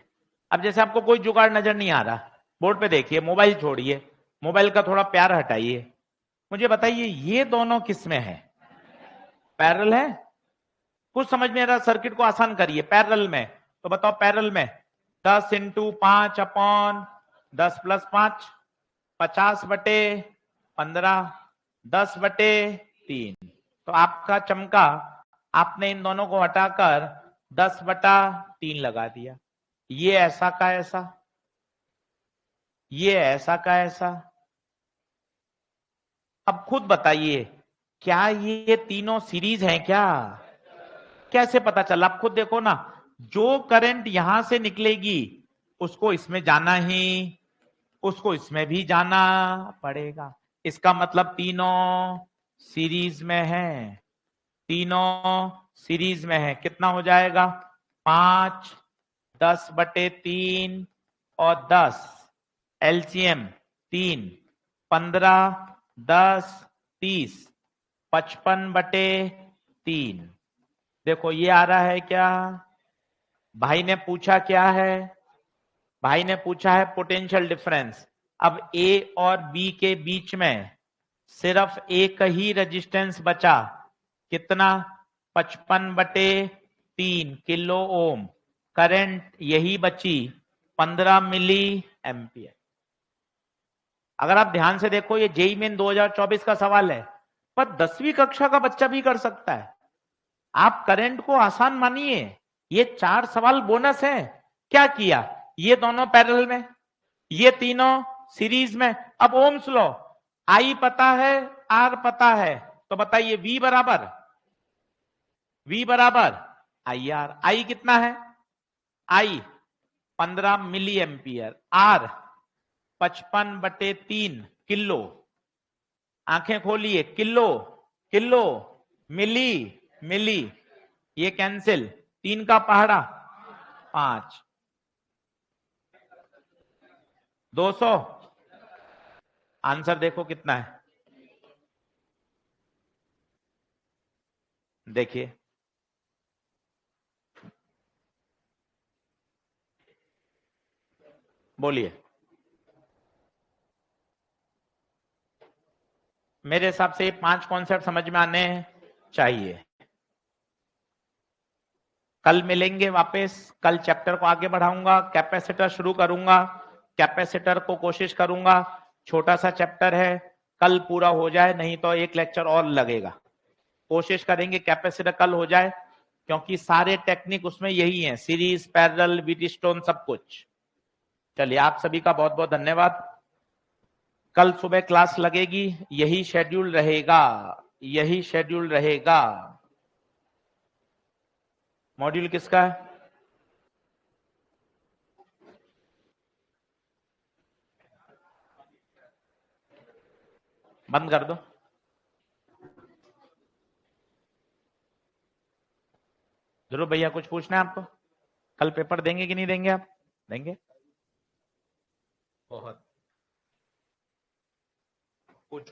अब जैसे आपको कोई जुगाड़ नजर नहीं आ रहा, बोर्ड पे देखिए, मोबाइल छोड़िए, मोबाइल का थोड़ा प्यार हटाइए, मुझे बताइए ये दोनों किस में है? पैरेलल है? कुछ समझ में आ रहा? सर्किट को आसान करिए, पैरेलल में, तो बताओ पैरेलल में 10 इंटू 5 अपॉन 10 प्लस 5, 50/15, 10/3। तो आपका चमका, आपने इन दोनों को हटाकर 10/3 लगा दिया। ये ऐसा का ऐसा, ये ऐसा का ऐसा। अब खुद बताइए, क्या ये तीनों सीरीज हैं क्या? कैसे पता चला? आप खुद देखो ना, जो करंट यहां से निकलेगी उसको इसमें जाना ही, उसको इसमें भी जाना पड़ेगा। इसका मतलब तीनों सीरीज में है, तीनों सीरीज में है। कितना हो जाएगा? 5, 10/3 और 10, एलसीएम 3, 15, 10, 30, 55/3। देखो ये आ रहा है क्या? भाई ने पूछा क्या है? भाई ने पूछा है पोटेंशियल डिफरेंस। अब ए और बी के बीच में सिर्फ एक ही रेजिस्टेंस बचा, कितना? 55/3 किलो ओम। करंट यही बची 15 मिली एम्पियर। अगर आप ध्यान से देखो, ये जेईई मेन 2024 का सवाल है, पर 10वीं कक्षा का बच्चा भी कर सकता है। आप करंट को आसान मानिए, ये 4 सवाल बोनस है। क्या किया? ये दोनों पैरेलल में, ये तीनों सीरीज में। अब ओम्स लॉ, आई पता है, आर पता है, तो बताइए V बराबर आई आर। आई कितना है? आई 15 मिली एम्पियर, आर 55/3 किलो। आंखें खोलिए, किलो किलो, मिली मिली, ये कैंसिल, 3 का पहाड़ा 5, 200। आंसर देखो कितना है, देखिए। बोलिए। मेरे हिसाब से 5 कॉन्सेप्ट समझ में आने चाहिए। कल मिलेंगे वापस, कल चैप्टर को आगे बढ़ाऊंगा, कैपेसिटर शुरू करूंगा। कैपेसिटर को कोशिश करूंगा, छोटा सा चैप्टर है, कल पूरा हो जाए, नहीं तो एक लेक्चर और लगेगा। कोशिश करेंगे कैपेसिटर कल हो जाए, क्योंकि सारे टेक्निक उसमें यही है, सीरीज, पैरेलल, व्हीटस्टोन, सब कुछ। चलिए, आप सभी का बहुत बहुत धन्यवाद। कल सुबह क्लास लगेगी, यही शेड्यूल रहेगा, यही शेड्यूल रहेगा। मॉड्यूल किसका है? बंद कर दो। जरूर भैया, कुछ पूछना है आपको? कल पेपर देंगे कि नहीं देंगे? आप देंगे? बहुत कुछ